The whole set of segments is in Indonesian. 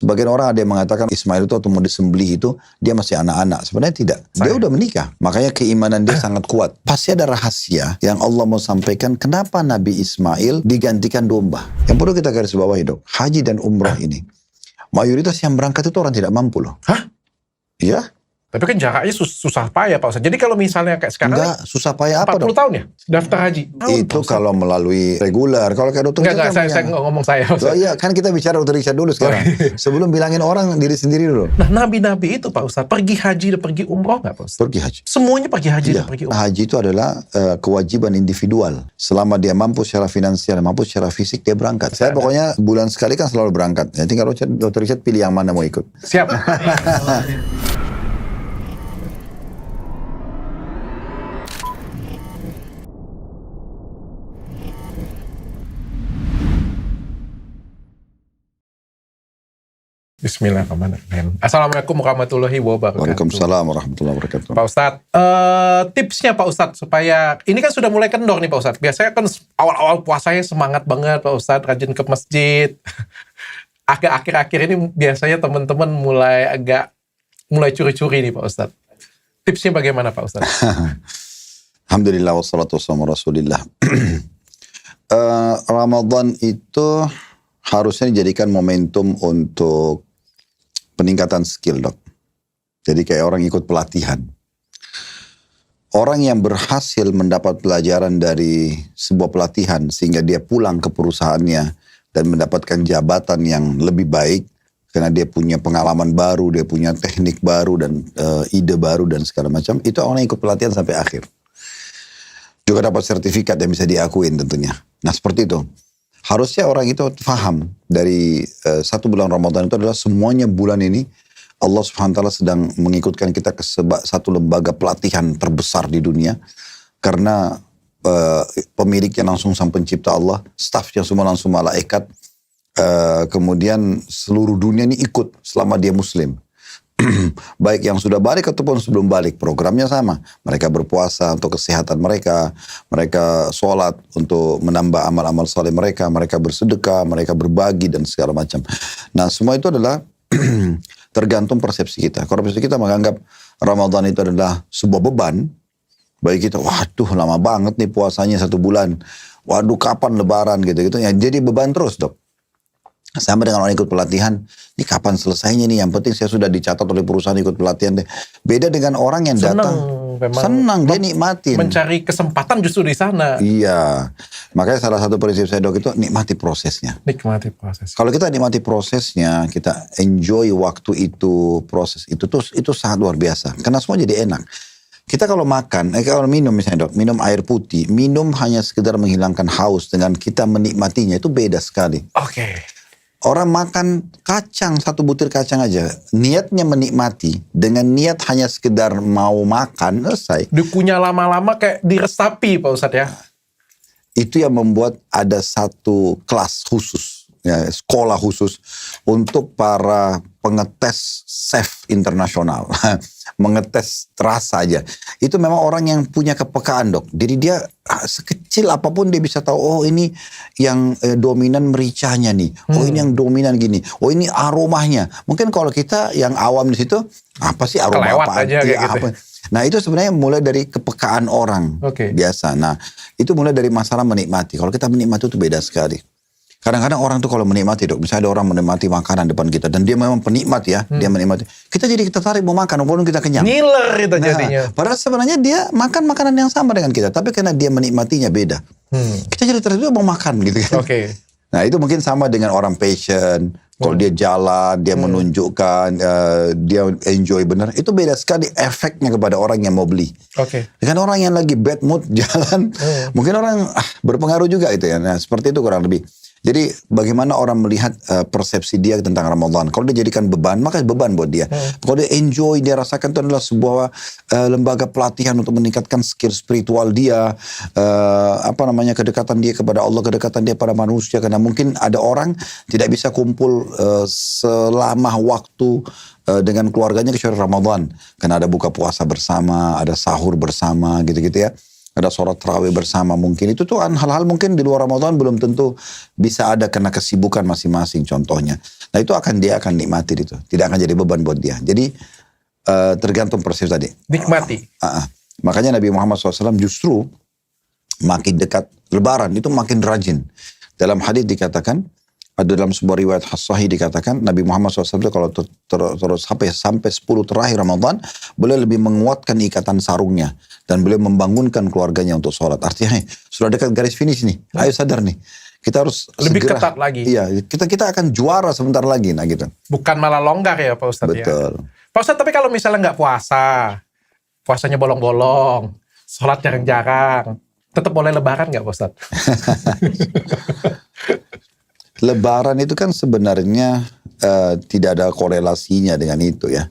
Sebagian orang ada yang mengatakan Ismail itu waktu mau disembelih itu dia masih anak-anak. Sebenarnya tidak. Dia udah menikah. Makanya keimanan dia sangat kuat. Pasti ada rahasia yang Allah mau sampaikan kenapa Nabi Ismail digantikan domba. Yang perlu kita garis bawahi dok. Haji dan umrah ini. Mayoritas yang berangkat itu orang tidak mampu loh. Hah? Iya. Tapi kan jaraknya susah payah Pak Ustadz. Jadi kalau misalnya kayak sekarang Enggak, susah payah apa 40 dok? tahun ya daftar haji. Itu kalau melalui reguler. Kalau kayak dokter Enggak, Richard saya nggak ngomong saya. Oh iya, kan kita bicara dokter Richard dulu sekarang. Sebelum bilangin orang diri sendiri dulu. Nah, nabi-nabi itu Pak Ustadz pergi haji dan pergi umroh nggak Pak Ustadz? Pergi haji. Semuanya pergi haji Iya, dan pergi umroh. haji itu adalah kewajiban individual. Selama dia mampu secara finansial, mampu secara fisik, dia berangkat. Saya pokoknya bulan sekali kan selalu berangkat. Jadi kalau dokter Richard pilih yang mana mau ikut. Siap. Bismillahirrahmanirrahim. Assalamualaikum warahmatullahi wabarakatuh. Waalaikumsalam warahmatullahi wabarakatuh. Pak Ustadz, tipsnya Pak Ustadz supaya, ini kan sudah mulai kendor nih Pak Ustadz. Biasanya kan awal-awal puasanya semangat banget Pak Ustadz, rajin ke masjid. Agak akhir-akhir ini biasanya teman-teman mulai curi-curi nih Pak Ustadz. Tipsnya bagaimana Pak Ustadz? Alhamdulillah wassalatu wassalamu rasulillah. Ramadan itu harusnya dijadikan momentum untuk peningkatan skill dok. Jadi kayak orang ikut pelatihan. Orang yang berhasil mendapat pelajaran dari sebuah pelatihan sehingga dia pulang ke perusahaannya dan mendapatkan jabatan yang lebih baik karena dia punya pengalaman baru, dia punya teknik baru dan ide baru dan segala macam, itu orang yang ikut pelatihan sampai akhir. Juga dapat sertifikat yang bisa diakuin tentunya. Nah seperti itu. Harusnya orang itu paham dari satu bulan Ramadan itu adalah semuanya bulan ini Allah Subhanahu wa taala sedang mengikutkan kita ke satu lembaga pelatihan terbesar di dunia karena pemiliknya langsung sang pencipta Allah, stafnya semua langsung malaikat, kemudian seluruh dunia ini ikut selama dia muslim. Baik yang sudah balik ataupun sebelum balik, programnya sama. Mereka berpuasa untuk kesehatan mereka, mereka sholat untuk menambah amal-amal saleh mereka, mereka bersedekah, mereka berbagi dan segala macam. Nah semua itu adalah tergantung persepsi kita. Kalau persepsi kita menganggap Ramadan itu adalah sebuah beban, bagi kita, waduh lama banget nih puasanya 1 bulan, waduh kapan lebaran gitu-gitu, ya jadi beban terus dok. Sama dengan orang ikut pelatihan, ini kapan selesainya nih, yang penting saya sudah dicatat oleh perusahaan ikut pelatihan deh. Beda dengan orang yang datang, senang dia nikmatin. Mencari kesempatan justru di sana. Iya, makanya salah satu prinsip saya dok itu nikmati prosesnya. Nikmati proses. Kalau kita nikmati prosesnya, kita enjoy waktu itu, proses itu sangat luar biasa. Karena semua jadi enak. Kita kalau makan, kalau minum misalnya dok, minum air putih, minum hanya sekedar menghilangkan haus dengan kita menikmatinya, itu beda sekali. Oke. Orang makan kacang, 1 butir kacang aja, niatnya menikmati, dengan niat hanya sekedar mau makan, selesai. Dikunyah lama-lama kayak diresapi Pak Ustadz ya. Itu yang membuat ada satu kelas khusus, ya, sekolah khusus untuk para pengetes chef internasional. Mengetes rasa aja. Itu memang orang yang punya kepekaan dok. Jadi dia sekecil apapun dia bisa tahu, oh ini yang dominan mericanya nih. Oh ini yang dominan gini. Oh ini aromanya. Mungkin kalau kita yang awam di situ, apa sih aroma kelewat apa aja kayak gitu. Nah itu sebenarnya mulai dari kepekaan orang biasa. Nah itu mulai dari masalah menikmati. Kalau kita menikmati itu beda sekali. Kadang-kadang orang tuh kalau menikmati dok, misalnya ada orang menikmati makanan depan kita dan dia memang penikmat ya, dia menikmati. Kita jadi tertarik mau makan walaupun kita kenyang. Ngiler itu jadinya. Padahal sebenarnya dia makan makanan yang sama dengan kita, tapi karena dia menikmatinya beda. Kita jadi tertarik mau makan gitu kan. Nah itu mungkin sama dengan orang passion. Kalau dia jalan, dia menunjukkan, dia enjoy benar. Itu beda sekali efeknya kepada orang yang mau beli. Dengan orang yang lagi bad mood jalan, mungkin orang berpengaruh juga itu ya. Nah seperti itu kurang lebih. Jadi bagaimana orang melihat persepsi dia tentang Ramadan. Kalau dia jadikan beban, maka beban buat dia. Kalau dia enjoy, dia rasakan itu adalah sebuah lembaga pelatihan untuk meningkatkan skill spiritual dia. Kedekatan dia kepada Allah, kedekatan dia pada manusia. Karena mungkin ada orang tidak bisa kumpul selama waktu dengan keluarganya kecuali Ramadan. Karena ada buka puasa bersama, ada sahur bersama gitu-gitu ya. ada sholat tarawih bersama mungkin. Itu tuh hal-hal mungkin di luar Ramadan belum tentu bisa ada karena kesibukan masing-masing contohnya. Nah itu dia akan nikmati itu. Tidak akan jadi beban buat dia. Jadi tergantung persepsi tadi. Nikmati. Makanya Nabi Muhammad SAW justru makin dekat Lebaran itu makin rajin. Dalam hadis dikatakan, ada dalam sebuah riwayat sahih dikatakan Nabi Muhammad SAW itu kalau terus sampai 10 terakhir Ramadan, beliau lebih menguatkan ikatan sarungnya dan beliau membangunkan keluarganya untuk sholat. Artinya sudah dekat garis finish nih. Ayo sadar nih. Kita harus lebih segera, ketat lagi. Iya, kita akan juara sebentar lagi, nah gitu. Bukan malah longgar ya Pak Ustadz. Betul. Ya? Pak Ustadz, tapi kalau misalnya nggak puasanya bolong-bolong, sholat jarang-jarang, tetap boleh lebaran nggak Pak Ustadz? Lebaran itu kan sebenarnya tidak ada korelasinya dengan itu ya.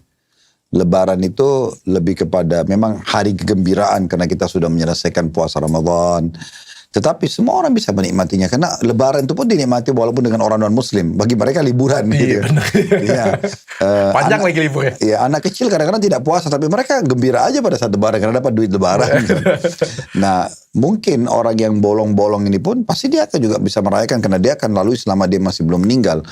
Lebaran itu lebih kepada memang hari kegembiraan karena kita sudah menyelesaikan puasa Ramadan. Tetapi semua orang bisa menikmatinya karena Lebaran itu pun dinikmati walaupun dengan orang non-Muslim. Bagi mereka liburan gitu. Iya. Panjang lagi liburnya. Iya, anak kecil kadang-kadang tidak puasa tapi mereka gembira aja pada saat Lebaran karena dapat duit Lebaran. Nah, mungkin orang yang bolong-bolong ini pun pasti dia akan juga bisa merayakan karena dia akan lalui selama dia masih belum meninggal.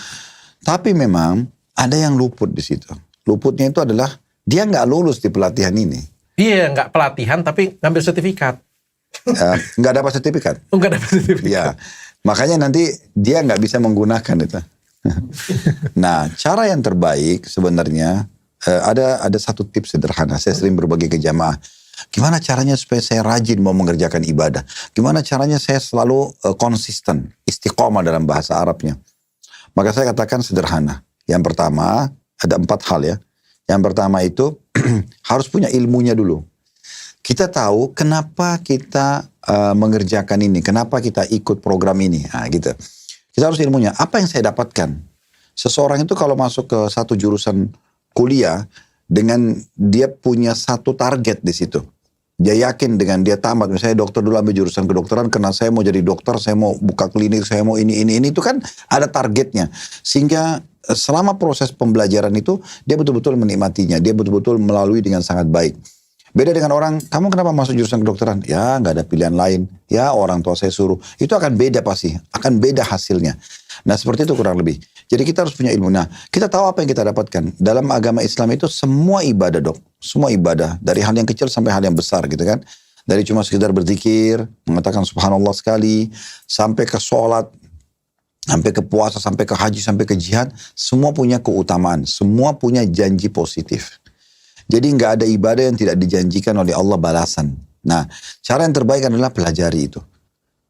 Tapi memang ada yang luput di situ. Luputnya itu adalah dia nggak lulus di pelatihan ini. Iya, nggak pelatihan tapi ngambil sertifikat. Nggak dapat sertifikat. Nggak dapat sertifikat. Ya, makanya nanti dia nggak bisa menggunakan itu. Nah, cara yang terbaik sebenarnya ada satu tips sederhana. Saya sering berbagi ke jamaah. Gimana caranya supaya saya rajin mau mengerjakan ibadah? Gimana caranya saya selalu konsisten, istiqomah dalam bahasa Arabnya? Maka saya katakan sederhana. Yang pertama, ada 4 hal ya. Yang pertama itu harus punya ilmunya dulu. Kita tahu kenapa kita mengerjakan ini, kenapa kita ikut program ini. Nah, gitu. Kita harus ilmunya. Apa yang saya dapatkan? Seseorang itu kalau masuk ke satu jurusan kuliah, dengan dia punya satu target di situ. Dia yakin dengan dia tamat, misalnya dokter dulu ambil jurusan kedokteran, karena saya mau jadi dokter, saya mau buka klinik, saya mau ini, itu kan ada targetnya. Sehingga selama proses pembelajaran itu, dia betul-betul menikmatinya, dia betul-betul melalui dengan sangat baik. Beda dengan orang, kamu kenapa masuk jurusan kedokteran? Ya nggak ada pilihan lain. Ya orang tua saya suruh. Itu akan beda pasti. Akan beda hasilnya. Nah seperti itu kurang lebih. Jadi kita harus punya ilmu. Nah kita tahu apa yang kita dapatkan. Dalam agama Islam itu semua ibadah dok. Semua ibadah. Dari hal yang kecil sampai hal yang besar gitu kan. Dari cuma sekedar berzikir, mengatakan subhanallah sekali. Sampai ke sholat. Sampai ke puasa, sampai ke haji, sampai ke jihad. Semua punya keutamaan. Semua punya janji positif. Jadi nggak ada ibadah yang tidak dijanjikan oleh Allah balasan. Nah, cara yang terbaik adalah pelajari itu.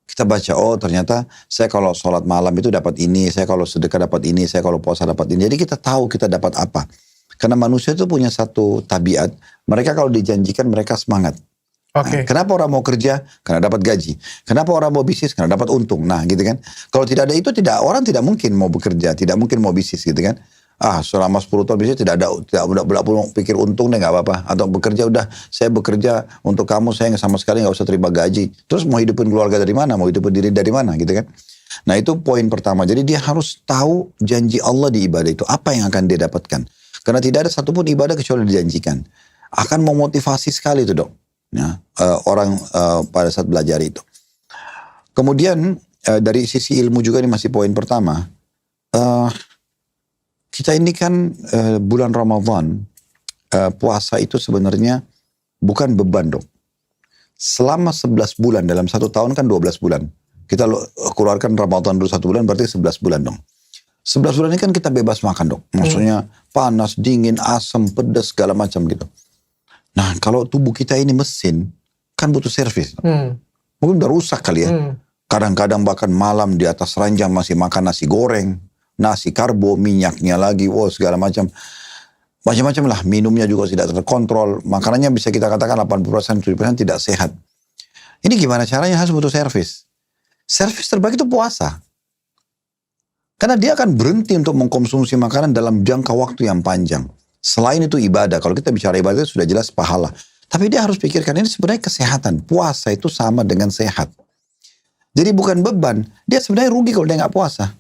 Kita baca, oh ternyata saya kalau sholat malam itu dapat ini, saya kalau sedekah dapat ini, saya kalau puasa dapat ini. Jadi kita tahu kita dapat apa. Karena manusia itu punya satu tabiat, mereka kalau dijanjikan mereka semangat. Okay. Nah, kenapa orang mau kerja? Karena dapat gaji. Kenapa orang mau bisnis? Karena dapat untung. Nah gitu kan. Kalau tidak ada itu, orang tidak mungkin mau bekerja, tidak mungkin mau bisnis gitu kan. Selama 10 tahun bisnis tidak perlu pikir untung deh nggak apa-apa. Atau bekerja udah, saya bekerja untuk kamu, saya sama sekali nggak usah terima gaji. Terus mau hidupin keluarga dari mana? Mau hidupin diri dari mana gitu kan. Nah itu poin pertama. Jadi dia harus tahu janji Allah di ibadah itu. Apa yang akan dia dapatkan. Karena tidak ada satupun ibadah kecuali dijanjikan. Akan memotivasi sekali itu dok. Ya, orang pada saat belajar itu. Kemudian dari sisi ilmu juga ini masih poin pertama. Kita ini kan bulan Ramadan, puasa itu sebenarnya bukan beban dok. Selama 11 bulan, dalam 1 tahun kan 12 bulan. Kita keluarkan Ramadan dulu 1 bulan, berarti 11 bulan dong. 11 bulan ini kan kita bebas makan dok. Maksudnya panas, dingin, asam, pedas, segala macam gitu. Nah kalau tubuh kita ini mesin, kan butuh servis. Mungkin udah rusak kali ya. Kadang-kadang bahkan malam di atas ranjang masih makan nasi goreng. Nasi karbo, minyaknya lagi, segala macam. Macam-macam lah, minumnya juga tidak terkontrol. Makanannya bisa kita katakan 80%, 70% tidak sehat. Ini gimana caranya? Harus butuh servis. Servis terbaik itu puasa. Karena dia akan berhenti untuk mengkonsumsi makanan dalam jangka waktu yang panjang. Selain itu ibadah, kalau kita bicara ibadah itu sudah jelas pahala. Tapi dia harus pikirkan ini sebenarnya kesehatan. Puasa itu sama dengan sehat. Jadi bukan beban, dia sebenarnya rugi kalau dia nggak puasa.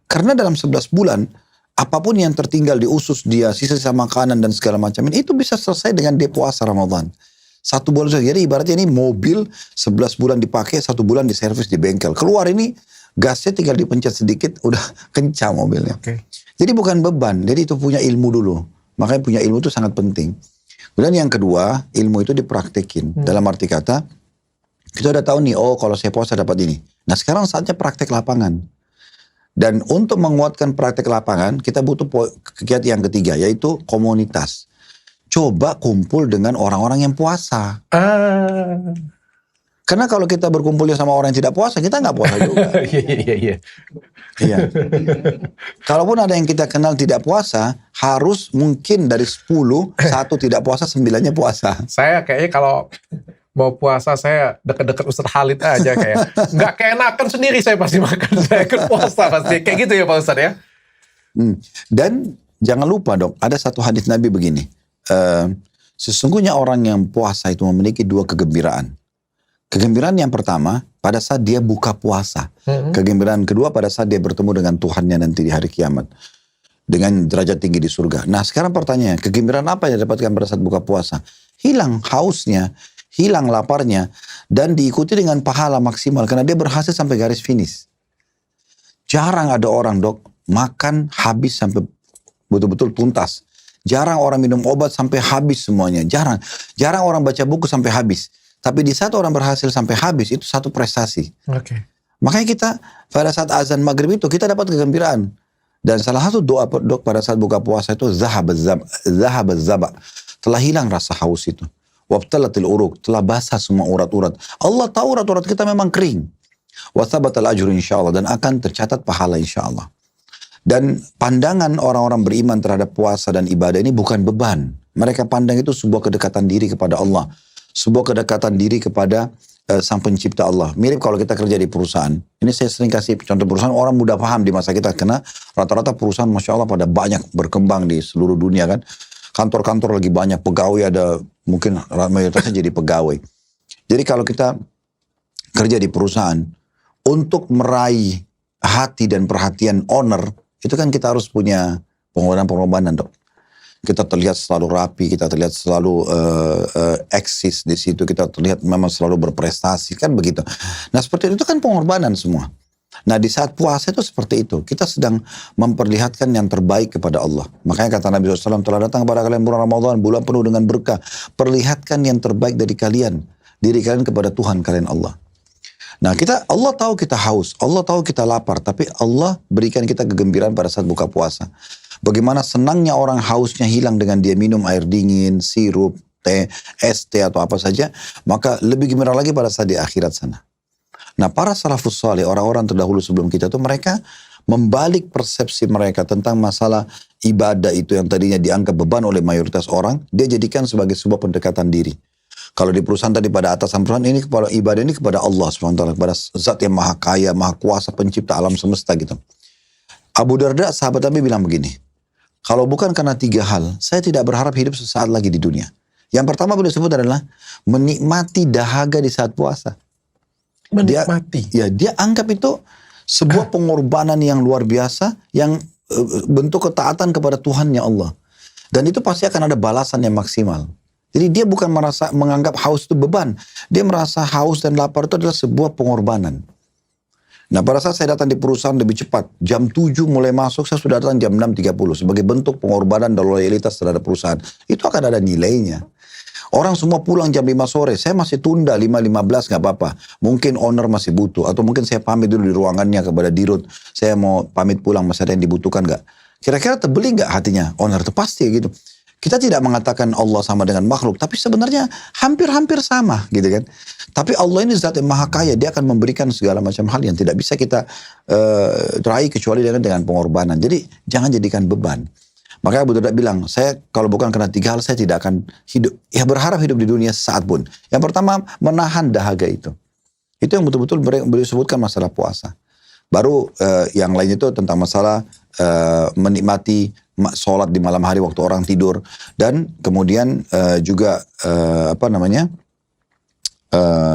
Karena dalam 11 bulan, apapun yang tertinggal di usus dia, sisa-sisa makanan dan segala macam itu bisa selesai dengan dia puasa Ramadan. 1 bulan saja. Jadi ibaratnya ini mobil 11 bulan dipakai, 1 bulan diservis di bengkel. Keluar ini gasnya tinggal dipencet sedikit, udah kencang mobilnya. Oke. Jadi bukan beban, jadi itu punya ilmu dulu. Makanya punya ilmu itu sangat penting. Kemudian yang kedua, ilmu itu dipraktekin. Dalam arti kata, kita udah tahu nih, oh kalau saya puasa dapat ini. Nah sekarang saatnya praktek lapangan. Dan untuk menguatkan praktek lapangan, kita butuh kegiatan yang ketiga, yaitu komunitas. Coba kumpul dengan orang-orang yang puasa. Karena kalau kita berkumpulnya sama orang yang tidak puasa, kita nggak puasa juga. Iya. Iya. Kalaupun ada yang kita kenal tidak puasa, harus mungkin dari 10, 1 tidak puasa, 9-nya puasa. Saya kayaknya kalau mau puasa saya deket-deket Ustadz Khalid aja kayak. Nggak keenakan sendiri saya pasti makan. Saya ikut puasa pasti. Kayak gitu ya Pak Ustadz ya. Dan jangan lupa dok, ada satu hadis Nabi begini. Sesungguhnya orang yang puasa itu memiliki 2 kegembiraan. Kegembiraan yang pertama pada saat dia buka puasa. Kegembiraan kedua pada saat dia bertemu dengan Tuhannya nanti di hari kiamat. Dengan derajat tinggi di surga. Nah sekarang pertanyaannya, kegembiraan apa yang didapatkan pada saat buka puasa? Hilang hausnya, hilang laparnya, dan diikuti dengan pahala maksimal. Karena dia berhasil sampai garis finish. Jarang ada orang dok, makan habis sampai betul-betul tuntas. Jarang orang minum obat sampai habis semuanya. Jarang orang baca buku sampai habis. Tapi di saat orang berhasil sampai habis, itu satu prestasi. Oke. Makanya kita pada saat azan maghrib itu kita dapat kegembiraan. Dan salah satu doa dok pada saat buka puasa itu zahabaz zaba. Telah hilang rasa haus itu. Wabtalatil uruk. Telah basah semua urat-urat. Allah tahu urat-urat kita memang kering. Wasabatal ajur insyaAllah. Dan akan tercatat pahala insyaAllah. Dan pandangan orang-orang beriman terhadap puasa dan ibadah ini bukan beban. Mereka pandang itu sebuah kedekatan diri kepada Allah. Sebuah kedekatan diri kepada sang pencipta Allah. Mirip kalau kita kerja di perusahaan. Ini saya sering kasih contoh perusahaan, orang mudah paham di masa kita. Karena rata-rata perusahaan Masya Allah pada banyak berkembang di seluruh dunia kan. Kantor-kantor lagi banyak, pegawai ada mungkin mayoritasnya jadi pegawai. Jadi kalau kita kerja di perusahaan, untuk meraih hati dan perhatian owner, itu kan kita harus punya pengorbanan dok. Kita terlihat selalu rapi, kita terlihat selalu eksis di situ, kita terlihat memang selalu berprestasi, kan begitu. Nah seperti itu kan pengorbanan semua. Nah di saat puasa itu seperti itu, kita sedang memperlihatkan yang terbaik kepada Allah. Makanya kata Nabi SAW, telah datang kepada kalian bulan Ramadan, bulan penuh dengan berkah. Perlihatkan yang terbaik dari kalian, diri kalian kepada Tuhan kalian Allah. Nah Allah tahu kita haus, Allah tahu kita lapar, tapi Allah berikan kita kegembiraan pada saat buka puasa. Bagaimana senangnya orang hausnya hilang dengan dia minum air dingin, sirup, teh, es teh atau apa saja. Maka lebih gembira lagi pada saat di akhirat sana. Nah para salafus saleh, orang-orang terdahulu sebelum kita itu mereka membalik persepsi mereka tentang masalah ibadah itu yang tadinya dianggap beban oleh mayoritas orang. Dia jadikan sebagai sebuah pendekatan diri. Kalau di perusahaan tadi pada atasan perusahaan ini kepada ibadah ini kepada Allah SWT. Kepada zat yang maha kaya, maha kuasa, pencipta alam semesta gitu. Abu Darda sahabat Nabi bilang begini. Kalau bukan karena 3 hal, saya tidak berharap hidup sesaat lagi di dunia. Yang pertama beliau sebut adalah menikmati dahaga di saat puasa. Menikmati. Dia anggap itu sebuah pengorbanan yang luar biasa, yang bentuk ketaatan kepada Tuhannya Allah. Dan itu pasti akan ada balasan yang maksimal. Jadi dia bukan menganggap haus itu beban. Dia merasa haus dan lapar itu adalah sebuah pengorbanan. Nah pada saat saya datang di perusahaan lebih cepat, jam 7 mulai masuk, saya sudah datang jam 6.30 sebagai bentuk pengorbanan dan loyalitas terhadap perusahaan. Itu akan ada nilainya. Orang semua pulang jam 5 sore, saya masih tunda 5.15 gak apa-apa. Mungkin owner masih butuh, atau mungkin saya pamit dulu di ruangannya kepada dirut. Saya mau pamit pulang, masih ada yang dibutuhkan gak? Kira-kira terbeli gak hatinya owner? Itu pasti gitu. Kita tidak mengatakan Allah sama dengan makhluk, tapi sebenarnya hampir-hampir sama gitu kan. Tapi Allah ini zat yang maha kaya, dia akan memberikan segala macam hal yang tidak bisa kita raih kecuali dengan pengorbanan. Jadi jangan jadikan beban. Makanya Abu Darda bilang, saya kalau bukan karena 3 hal, saya tidak akan hidup. Ya berharap hidup di dunia sesaat pun. Yang pertama, menahan dahaga itu. Itu yang betul-betul beliau sebutkan masalah puasa. Baru yang lain itu tentang masalah menikmati sholat di malam hari waktu orang tidur. Dan kemudian juga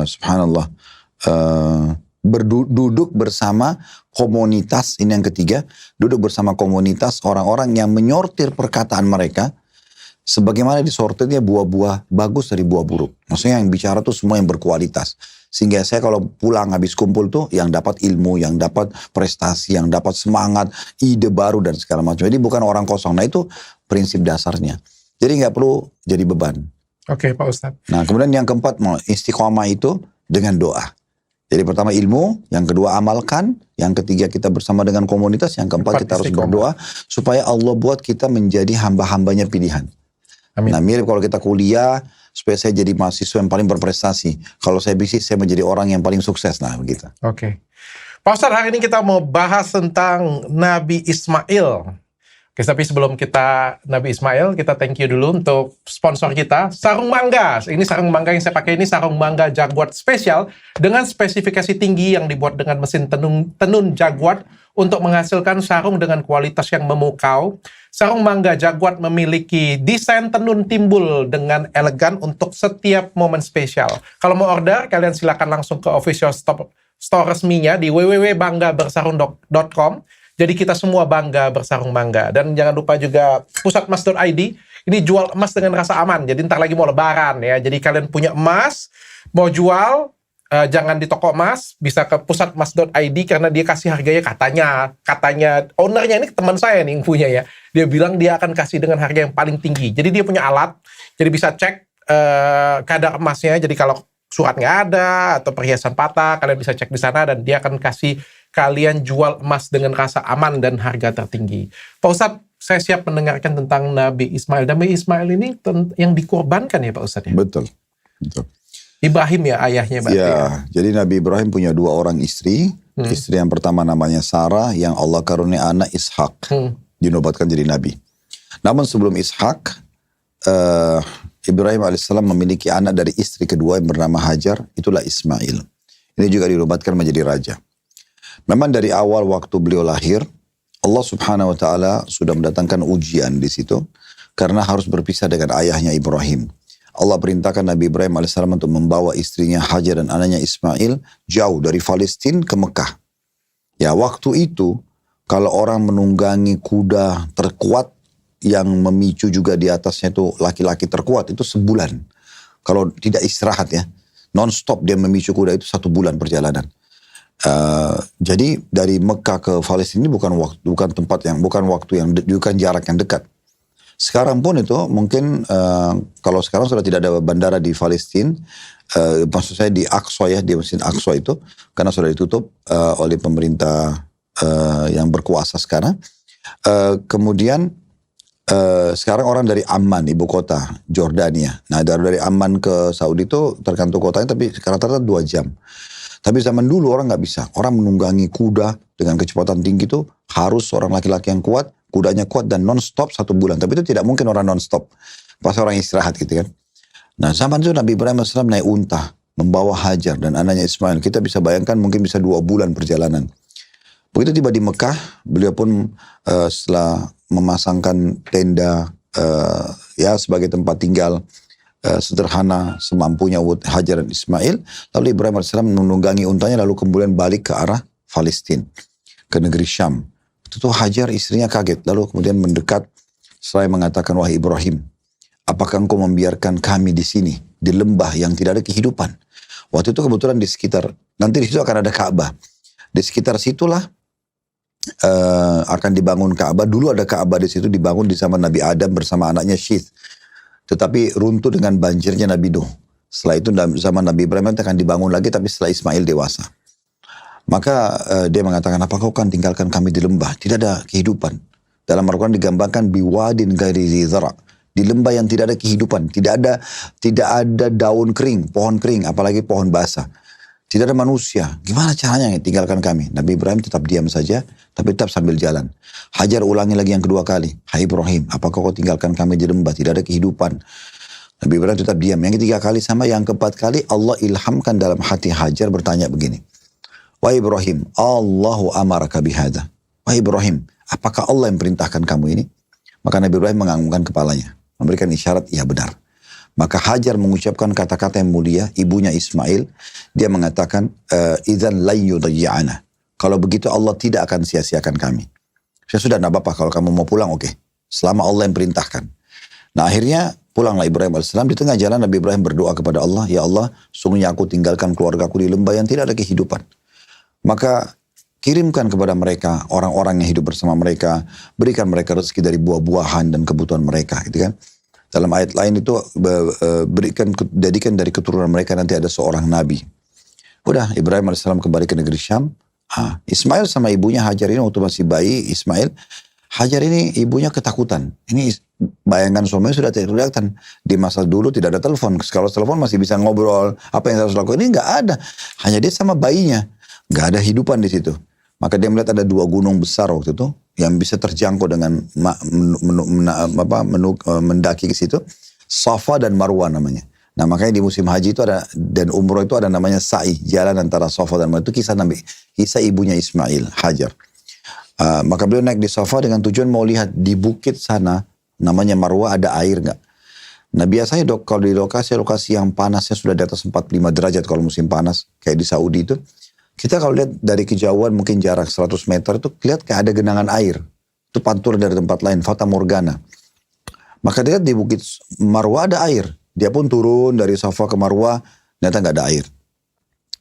subhanallah, duduk bersama komunitas, ini yang ketiga, duduk bersama komunitas orang-orang yang menyortir perkataan mereka Sebagaimana disortirnya buah-buah bagus dari buah buruk. Maksudnya yang bicara tuh semua yang berkualitas. Sehingga saya kalau pulang habis kumpul tuh yang dapat ilmu, yang dapat prestasi, yang dapat semangat, ide baru dan segala macam. Jadi bukan orang kosong. Nah itu prinsip dasarnya. Jadi nggak perlu jadi beban. Oke, Pak Ustadz. Nah kemudian yang keempat, istiqomah itu dengan doa. Jadi pertama ilmu, yang kedua amalkan, yang ketiga kita bersama dengan komunitas, yang keempat kita harus berdoa supaya Allah buat kita menjadi hamba-hambanya pilihan. Amin. Nah mirip kalau kita kuliah, supaya saya jadi mahasiswa yang paling berprestasi. Kalau saya bisnis, saya menjadi orang yang paling sukses. Nah begitu. Oke. Pak Ustadz, hari ini kita mau bahas tentang Nabi Ismail. Oke, tapi sebelum kita Nabi Ismail, kita thank you dulu untuk sponsor kita, Sarung Mangga. Ini sarung mangga yang saya pakai ini sarung mangga Jaguar spesial dengan spesifikasi tinggi yang dibuat dengan mesin tenun Jaguar untuk menghasilkan sarung dengan kualitas yang memukau. Sarung mangga Jaguar memiliki desain tenun timbul dengan elegan untuk setiap momen spesial. Kalau mau order, kalian silakan langsung ke official store resminya di www.banggabersarung.com. Jadi kita semua bangga bersarung mangga. Dan jangan lupa juga pusatmas.id. Ini jual emas dengan rasa aman. Jadi ntar lagi mau lebaran ya. Jadi kalian punya emas, mau jual, jangan di toko emas, bisa ke pusatmas.id karena dia kasih harganya katanya ownernya ini teman saya nih yang punya ya. Dia bilang dia akan kasih dengan harga yang paling tinggi. Jadi dia punya alat, jadi bisa cek kadar emasnya. Jadi kalau surat nggak ada atau perhiasan patah, kalian bisa cek di sana dan dia akan kasih kalian jual emas dengan rasa aman dan harga tertinggi. Pak Ustadz, saya siap mendengarkan tentang Nabi Ismail. Nabi Ismail ini yang dikorbankan ya Pak Ustadz ya? Betul. Betul. Ibrahim ya ayahnya berarti ya. Jadi Nabi Ibrahim punya 2 orang istri. Istri yang pertama namanya Sarah, yang Allah karunia anak Ishak. Dinobatkan jadi Nabi. Namun sebelum Ishak, Ibrahim alaihissalam memiliki anak dari istri kedua yang bernama Hajar, itulah Ismail. Ini juga dinobatkan menjadi raja. Memang dari awal waktu beliau lahir, Allah subhanahu wa ta'ala sudah mendatangkan ujian di situ, karena harus berpisah dengan ayahnya Ibrahim. Allah perintahkan Nabi Ibrahim alaihissalam untuk membawa istrinya Hajar dan anaknya Ismail jauh dari Palestina ke Mekah. Ya waktu itu, kalau orang menunggangi kuda terkuat, yang memicu juga di atasnya itu laki-laki terkuat, itu sebulan. Kalau tidak istirahat ya, non-stop dia memicu kuda itu 1 bulan perjalanan. Jadi dari Mekah ke Palestina ini bukan jarak yang dekat. Sekarang pun itu mungkin kalau sekarang sudah tidak ada bandara di Palestina, maksud saya di Aqsa ya, di Masjid Aqsa itu, karena sudah ditutup oleh pemerintah yang berkuasa sekarang. Kemudian sekarang orang dari Amman, ibu kota Jordania. Nah dari Amman ke Saudi itu tergantung kotanya, tapi rata-rata 2 jam. Tapi zaman dulu orang nggak bisa. Orang menunggangi kuda dengan kecepatan tinggi itu harus seorang laki-laki yang kuat, kudanya kuat dan non-stop 1 bulan. Tapi itu tidak mungkin orang non-stop. Pasti orang istirahat gitu kan. Nah zaman itu Nabi Ibrahim AS naik unta, membawa Hajar dan anaknya Ismail. Kita bisa bayangkan mungkin bisa 2 bulan perjalanan. Begitu tiba di Mekah, beliau pun setelah memasangkan tenda ya sebagai tempat tinggal sederhana semampunya Hajar dan Ismail, lalu Ibrahim AS menunggangi untanya lalu kemudian balik ke arah Palestina, ke negeri Syam. Itu Hajar istrinya kaget, lalu kemudian mendekat seraya mengatakan, wahai Ibrahim, apakah engkau membiarkan kami di sini, di lembah yang tidak ada kehidupan? Waktu itu kebetulan di sekitar, nanti di situ akan ada Ka'bah. Di sekitar situlah akan dibangun Ka'bah. Dulu ada Ka'bah di situ dibangun di zaman Nabi Adam bersama anaknya Syith. Tetapi runtuh dengan banjirnya Nabi Nuh. Setelah itu zaman Nabi Ibrahim akan dibangun lagi, tapi setelah Ismail dewasa. Maka dia mengatakan, apakah kau akan tinggalkan kami di lembah? Tidak ada kehidupan. Dalam Al-Quran digambarkan biwadin ghairi zi zara', di lembah yang tidak ada kehidupan, tidak ada daun kering, pohon kering, apalagi pohon basah. Tidak ada manusia. Gimana caranya tinggalkan kami? Nabi Ibrahim tetap diam saja, tapi tetap sambil jalan. Hajar ulangi lagi yang kedua kali. Hai Ibrahim, apakah kau tinggalkan kami di lembah? Tidak ada kehidupan. Nabi Ibrahim tetap diam. Yang ketiga kali sama, yang keempat kali Allah ilhamkan dalam hati Hajar bertanya begini. Wahai Ibrahim, Allahu amaraka bihada. Wahai Ibrahim, apakah Allah yang perintahkan kamu ini? Maka Nabi Ibrahim menganggukkan kepalanya, memberikan isyarat, iya benar. Maka Hajar mengucapkan kata-kata yang mulia, ibunya Ismail, dia mengatakan, idzan la yudayyi'ana. Kalau begitu Allah tidak akan sia-siakan kami. Saya sudah, enggak apa-apa, kalau kamu mau pulang, oke. Selama Allah yang perintahkan. Nah akhirnya pulanglah Ibrahim alaihissalam. Di tengah jalan Nabi Ibrahim berdoa kepada Allah, ya Allah, sungguhnya aku tinggalkan keluargaku di lembah yang tidak ada kehidupan. Maka kirimkan kepada mereka orang-orang yang hidup bersama mereka, berikan mereka rezeki dari buah-buahan dan kebutuhan mereka, gitu kan. Dalam ayat lain itu jadikan dari keturunan mereka nanti ada seorang nabi. Udah Ibrahim alaihissalam kembali ke negeri Syam. Ismail sama ibunya Hajar ini waktu masih bayi Ismail, Hajar ini ibunya ketakutan. Ini bayangan suaminya sudah tidak kelihatan. Di masa dulu tidak ada telepon. Kalau telepon masih bisa ngobrol. Apa yang harus lakukan? Ini nggak ada. Hanya dia sama bayinya. Nggak ada hidupan di situ. Maka dia melihat ada 2 gunung besar waktu itu yang bisa terjangkau dengan mendaki ke situ. Safa dan Marwah namanya. Nah makanya di musim haji itu ada dan umroh itu ada namanya sa'i, jalan antara Safa dan Marwah. Itu kisah ibunya Ismail, Hajar. Maka beliau naik di Safa dengan tujuan mau lihat di bukit sana namanya Marwah ada air nggak. Nah biasanya kalau di lokasi yang panasnya sudah di atas 45 derajat kalau musim panas kayak di Saudi itu, kita kalau lihat dari kejauhan mungkin jarak 100 meter itu lihat kayak ada genangan air. Itu pantul dari tempat lain, Fata Morgana. Maka dia lihat di bukit Marwah ada air. Dia pun turun dari Safa ke Marwah, ternyata nggak ada air.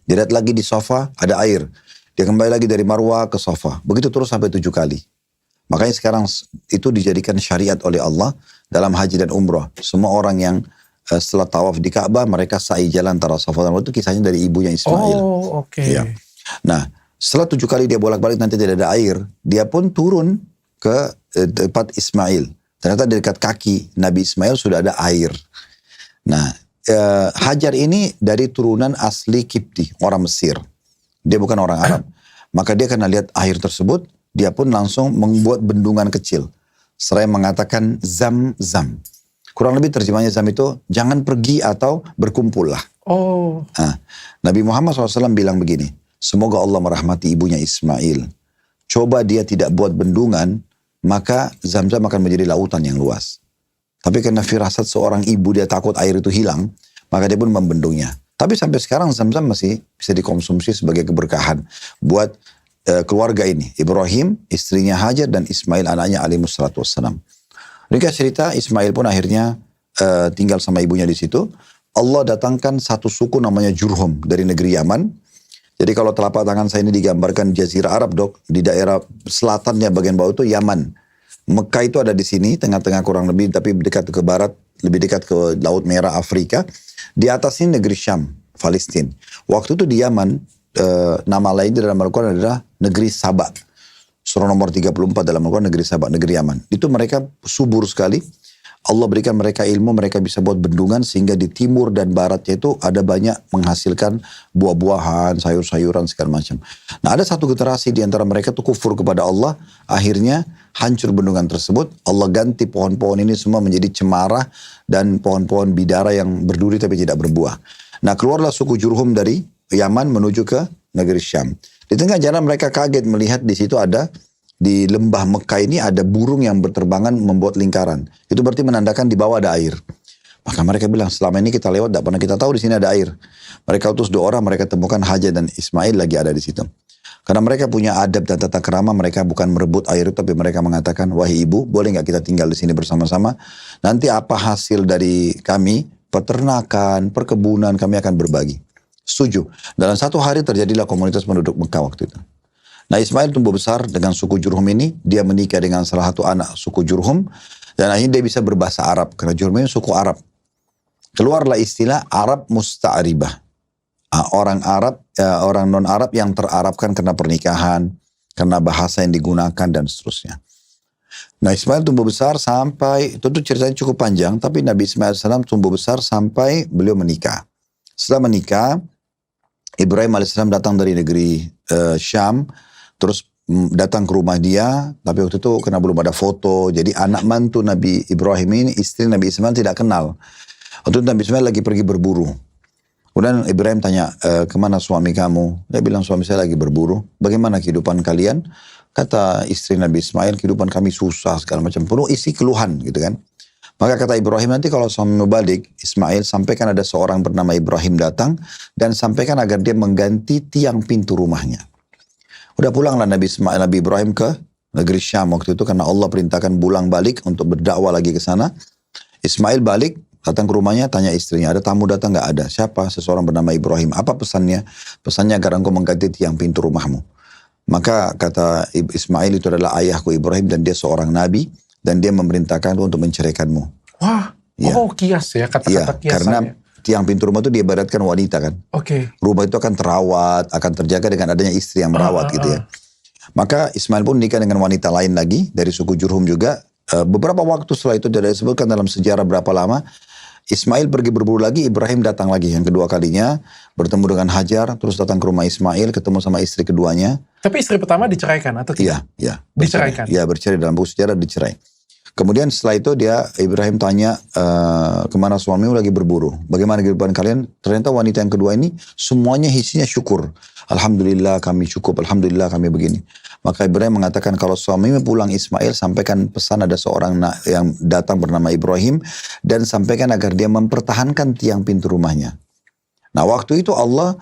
Dia lihat lagi di Safa ada air. Dia kembali lagi dari Marwah ke Safa. Begitu terus sampai 7 kali. Makanya sekarang itu dijadikan syariat oleh Allah dalam haji dan umrah. Semua orang yang setelah tawaf di Ka'bah mereka sa'i jalan antara Safa dan Marwah. Itu kisahnya dari ibunya Ismail. Oh, oke. Ya. Nah, setelah 7 kali dia bolak-balik nanti tidak ada air, dia pun turun ke tempat Ismail. Ternyata di dekat kaki Nabi Ismail sudah ada air. Nah, Hajar ini dari turunan asli Kipti, orang Mesir. Dia bukan orang Arab. Maka dia karena lihat air tersebut, dia pun langsung membuat bendungan kecil. Seraya mengatakan Zam-Zam. Kurang lebih terjemahnya Zam itu, jangan pergi atau berkumpul lah. Oh. Nah, Nabi Muhammad SAW bilang begini, semoga Allah merahmati ibunya Ismail. Coba dia tidak buat bendungan, maka Zam-Zam akan menjadi lautan yang luas. Tapi karena firasat seorang ibu dia takut air itu hilang, maka dia pun membendungnya. Tapi sampai sekarang Zam-Zam masih bisa dikonsumsi sebagai keberkahan buat keluarga ini. Ibrahim, istrinya Hajar, dan Ismail anaknya alaihissalatu wassalam. Ringkas cerita, Ismail pun akhirnya tinggal sama ibunya di situ. Allah datangkan satu suku namanya Jurhum dari negeri Yaman. Jadi kalau telapak tangan saya ini digambarkan Jazirah Arab dok, di daerah selatannya bagian bawah itu Yaman. Mekah itu ada di sini, tengah-tengah kurang lebih, tapi dekat ke barat, lebih dekat ke Laut Merah Afrika. Di atas ini negeri Syam, Palestina. Waktu itu di Yaman, nama lain dalam Al-Quran adalah negeri Saba. Surah nomor 34 dalam Al-Quran, negeri Saba, negeri Yaman. Itu mereka subur sekali. Allah berikan mereka ilmu, mereka bisa buat bendungan sehingga di timur dan baratnya itu ada banyak menghasilkan buah-buahan, sayur-sayuran segala macam. Nah ada satu generasi di antara mereka tuh kufur kepada Allah, akhirnya hancur bendungan tersebut. Allah ganti pohon-pohon ini semua menjadi cemara dan pohon-pohon bidara yang berduri tapi tidak berbuah. Nah keluarlah suku Jurhum dari Yaman menuju ke negeri Syam. Di tengah jalan mereka kaget melihat di situ ada di lembah Mekah ini ada burung yang berterbangan membuat lingkaran. Itu berarti menandakan di bawah ada air. Maka mereka bilang selama ini kita lewat tidak pernah kita tahu di sini ada air. Mereka utus 2 orang, mereka temukan Hajar dan Ismail lagi ada di situ. Karena mereka punya adab dan tata krama, mereka bukan merebut air itu, tapi mereka mengatakan, wahai ibu, boleh nggak kita tinggal di sini bersama-sama? Nanti apa hasil dari kami, peternakan, perkebunan, kami akan berbagi. Setuju. Dalam 1 hari terjadilah komunitas penduduk Mekah waktu itu. Nah Ismail tumbuh besar dengan suku Jurhum ini. Dia menikah dengan salah satu anak suku Jurhum. Dan akhirnya dia bisa berbahasa Arab. Karena Jurhum ini suku Arab. Keluarlah istilah Arab Musta'aribah. Orang Arab, orang non-Arab yang terarabkan karena pernikahan. Karena bahasa yang digunakan dan seterusnya. Nah Ismail tumbuh besar sampai, tentu ceritanya cukup panjang. Tapi Nabi Ismail AS tumbuh besar sampai beliau menikah. Setelah menikah, Ibrahim AS datang dari negeri Syam. Terus datang ke rumah dia, tapi waktu itu karena belum ada foto, jadi anak mantu Nabi Ibrahim ini, istri Nabi Ismail tidak kenal. Waktu itu Nabi Ismail lagi pergi berburu. Kemudian Ibrahim tanya, kemana suami kamu? Dia bilang, suami saya lagi berburu. Bagaimana kehidupan kalian? Kata istri Nabi Ismail, kehidupan kami susah, segala macam. Penuh isi keluhan gitu kan. Maka kata Ibrahim, nanti kalau suami balik, Ismail, sampaikan ada seorang bernama Ibrahim datang, dan sampaikan agar dia mengganti tiang pintu rumahnya. Udah pulanglah Nabi Ibrahim ke negeri Syam waktu itu karena Allah perintahkan pulang balik untuk berdakwah lagi ke sana. Ismail balik, datang ke rumahnya, tanya istrinya, ada tamu datang nggak? Ada. Siapa? Seseorang bernama Ibrahim. Apa pesannya? Pesannya agar engkau mengganti tiang pintu rumahmu. Maka kata Ismail, itu adalah ayahku Ibrahim dan dia seorang nabi dan dia memerintahkan untuk menceraikanmu. Wah, Iya. kias ya, Iya, kata-kata kiasannya. karena tiang pintu rumah itu diibaratkan wanita kan. Oke. Rumah itu akan terawat, akan terjaga dengan adanya istri yang merawat gitu ya. Maka Ismail pun nikah dengan wanita lain lagi dari suku Jurhum juga. Beberapa waktu setelah itu tidak disebutkan dalam sejarah berapa lama. Ismail pergi berburu lagi, Ibrahim datang lagi yang kedua kalinya, bertemu dengan Hajar, terus datang ke rumah Ismail, ketemu sama istri keduanya. Tapi istri pertama diceraikan atau tidak? Iya. Diceraikan? Iya, bercerai dalam buku sejarah dicerai. Kemudian setelah itu Ibrahim tanya, kemana suamimu lagi berburu? Bagaimana kehidupan kalian? Ternyata wanita yang kedua ini semuanya isinya syukur. Alhamdulillah kami cukup, Alhamdulillah kami begini. Maka Ibrahim mengatakan kalau suamimu pulang Ismail, sampaikan pesan ada seorang yang datang bernama Ibrahim dan sampaikan agar dia mempertahankan tiang pintu rumahnya. Nah waktu itu Allah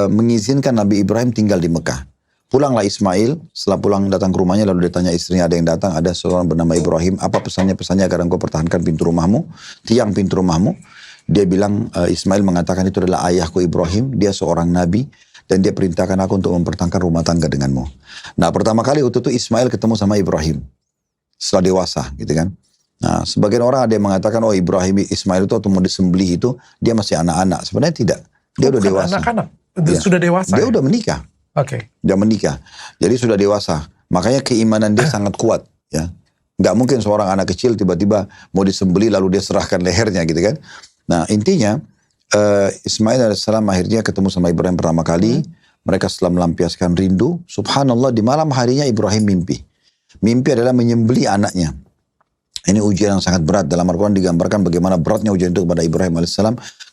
mengizinkan Nabi Ibrahim tinggal di Mekah. Pulanglah Ismail, setelah pulang datang ke rumahnya lalu dia tanya istrinya, ada yang datang, ada seorang bernama Ibrahim, apa pesannya agar engkau pertahankan pintu rumahmu, tiang pintu rumahmu. Dia bilang, Ismail mengatakan itu adalah ayahku Ibrahim, dia seorang nabi, dan dia perintahkan aku untuk mempertahankan rumah tangga denganmu. Nah pertama kali waktu itu Ismail ketemu sama Ibrahim, setelah dewasa gitu kan. Nah sebagian orang ada yang mengatakan, oh Ismail itu waktu mau disembelih itu, dia masih anak-anak. Sebenarnya tidak, dia udah dewasa. Anak-anak, Ya. sudah dewasa. Dia ya? udah menikah. Oke. Dia menikah. Jadi sudah dewasa. Makanya keimanan dia sangat kuat. Ya, nggak mungkin seorang anak kecil tiba-tiba mau disembelih lalu dia serahkan lehernya gitu kan. Nah intinya Ismail AS akhirnya ketemu sama Ibrahim pertama kali. Mereka setelah melampiaskan rindu. Subhanallah di malam harinya Ibrahim mimpi. Mimpi adalah menyembelih anaknya. Ini ujian yang sangat berat. Dalam Al-Quran digambarkan bagaimana beratnya ujian itu kepada Ibrahim AS.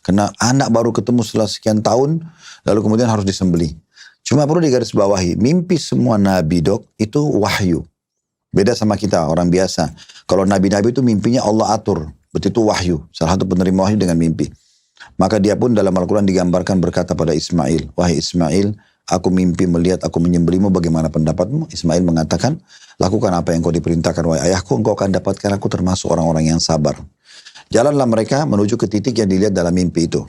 Karena anak baru ketemu setelah sekian tahun. Lalu kemudian harus disembelih. Cuma perlu digarisbawahi, mimpi semua nabi itu wahyu. Beda sama kita, orang biasa. Kalau nabi-nabi itu mimpinya Allah atur. Berarti itu wahyu. Salah satu penerima wahyu dengan mimpi. Maka dia pun dalam Al-Quran digambarkan berkata pada Ismail, wahai Ismail, aku mimpi melihat aku menyembelihmu, bagaimana pendapatmu? Ismail mengatakan, lakukan apa yang kau diperintahkan, wahai ayahku, engkau akan dapatkan aku termasuk orang-orang yang sabar. Jalanlah mereka menuju ke titik yang dilihat dalam mimpi itu.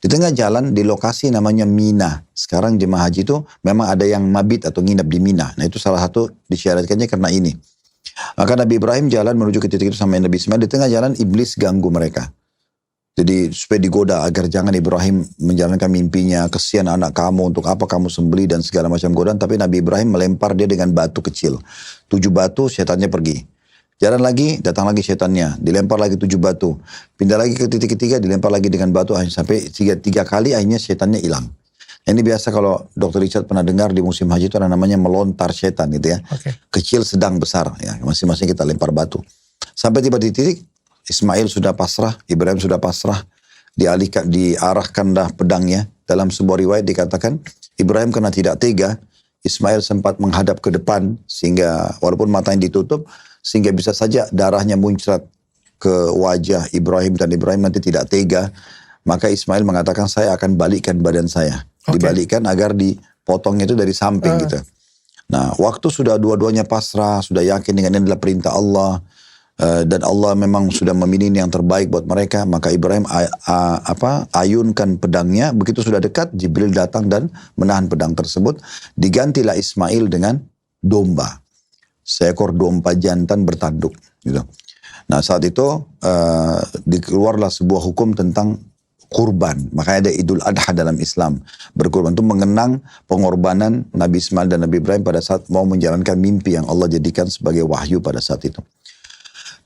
Di tengah jalan di lokasi namanya Mina. Sekarang jemaah haji itu memang ada yang mabit atau nginap di Mina. Nah itu salah satu disyaratkannya karena ini. Maka Nabi Ibrahim jalan menuju ke titik itu sama Nabi Ismail. Di tengah jalan iblis ganggu mereka. Jadi supaya digoda agar jangan Ibrahim menjalankan mimpinya. Kesian anak kamu, untuk apa kamu sembelih dan segala macam godaan. Tapi Nabi Ibrahim melempar dia dengan batu kecil. 7 batu, setannya pergi. Jalan lagi, datang lagi setannya. Dilempar lagi 7 batu. Pindah lagi ke titik ketiga, dilempar lagi dengan batu. Sampai 3 kali akhirnya setannya hilang. Ini biasa kalau Dr. Richard pernah dengar di musim haji itu ada namanya melontar setan gitu ya. Okay. Kecil, sedang, besar. Ya, masing-masing kita lempar batu. Sampai tiba di titik, Ismail sudah pasrah, Ibrahim sudah pasrah. Diarahkanlah pedangnya. Dalam sebuah riwayat dikatakan, Ibrahim karena tidak tega, Ismail sempat menghadap ke depan. Sehingga walaupun matanya ditutup, sehingga bisa saja darahnya muncrat ke wajah Ibrahim dan Ibrahim nanti tidak tega. Maka Ismail mengatakan saya akan balikkan badan saya. Okay. Dibalikkan agar dipotongnya itu dari samping gitu. Nah waktu sudah dua-duanya pasrah, sudah yakin dengan ini adalah perintah Allah. Dan Allah memang sudah memilih yang terbaik buat mereka. Maka Ibrahim ayunkan pedangnya. Begitu sudah dekat, Jibril datang dan menahan pedang tersebut. Digantilah Ismail dengan domba. Seekor domba jantan bertanduk gitu. Nah saat itu dikeluarlah sebuah hukum tentang kurban. Makanya ada Idul Adha dalam Islam. Berkurban itu mengenang pengorbanan Nabi Ismail dan Nabi Ibrahim pada saat mau menjalankan mimpi yang Allah jadikan sebagai wahyu pada saat itu.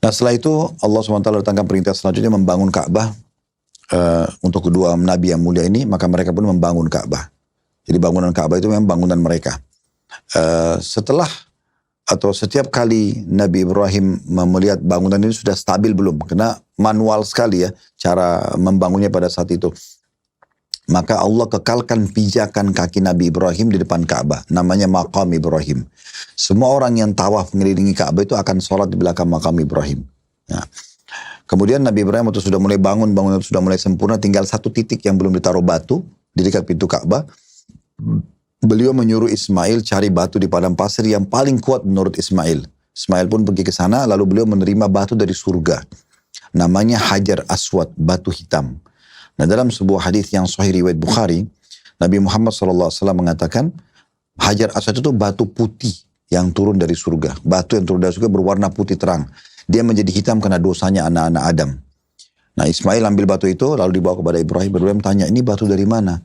Nah setelah itu Allah SWT datangkan perintah selanjutnya membangun Ka'bah untuk kedua Nabi yang mulia ini. Maka mereka pun membangun Ka'bah. Jadi bangunan Ka'bah itu memang bangunan mereka. Setiap kali Nabi Ibrahim melihat bangunan ini sudah stabil belum? Karena manual sekali ya cara membangunnya pada saat itu. Maka Allah kekalkan pijakan kaki Nabi Ibrahim di depan Ka'bah. Namanya Maqam Ibrahim. Semua orang yang tawaf mengelilingi Ka'bah itu akan sholat di belakang Maqam Ibrahim. Nah, kemudian Nabi Ibrahim waktu sudah mulai bangunan sudah mulai sempurna. Tinggal satu titik yang belum ditaruh batu di dekat pintu Ka'bah. Beliau menyuruh Ismail cari batu di padang pasir yang paling kuat menurut Ismail. Ismail pun pergi ke sana lalu beliau menerima batu dari surga. namanya Hajar Aswad, batu hitam. Nah dalam sebuah hadis yang sahih riwayat Bukhari, Nabi Muhammad SAW mengatakan Hajar Aswad itu batu putih yang turun dari surga. Batu yang turun dari surga berwarna putih terang. Dia menjadi hitam karena dosanya anak-anak Adam. Nah Ismail ambil batu itu lalu dibawa kepada Ibrahim. Ibrahim tanya, ini batu dari mana?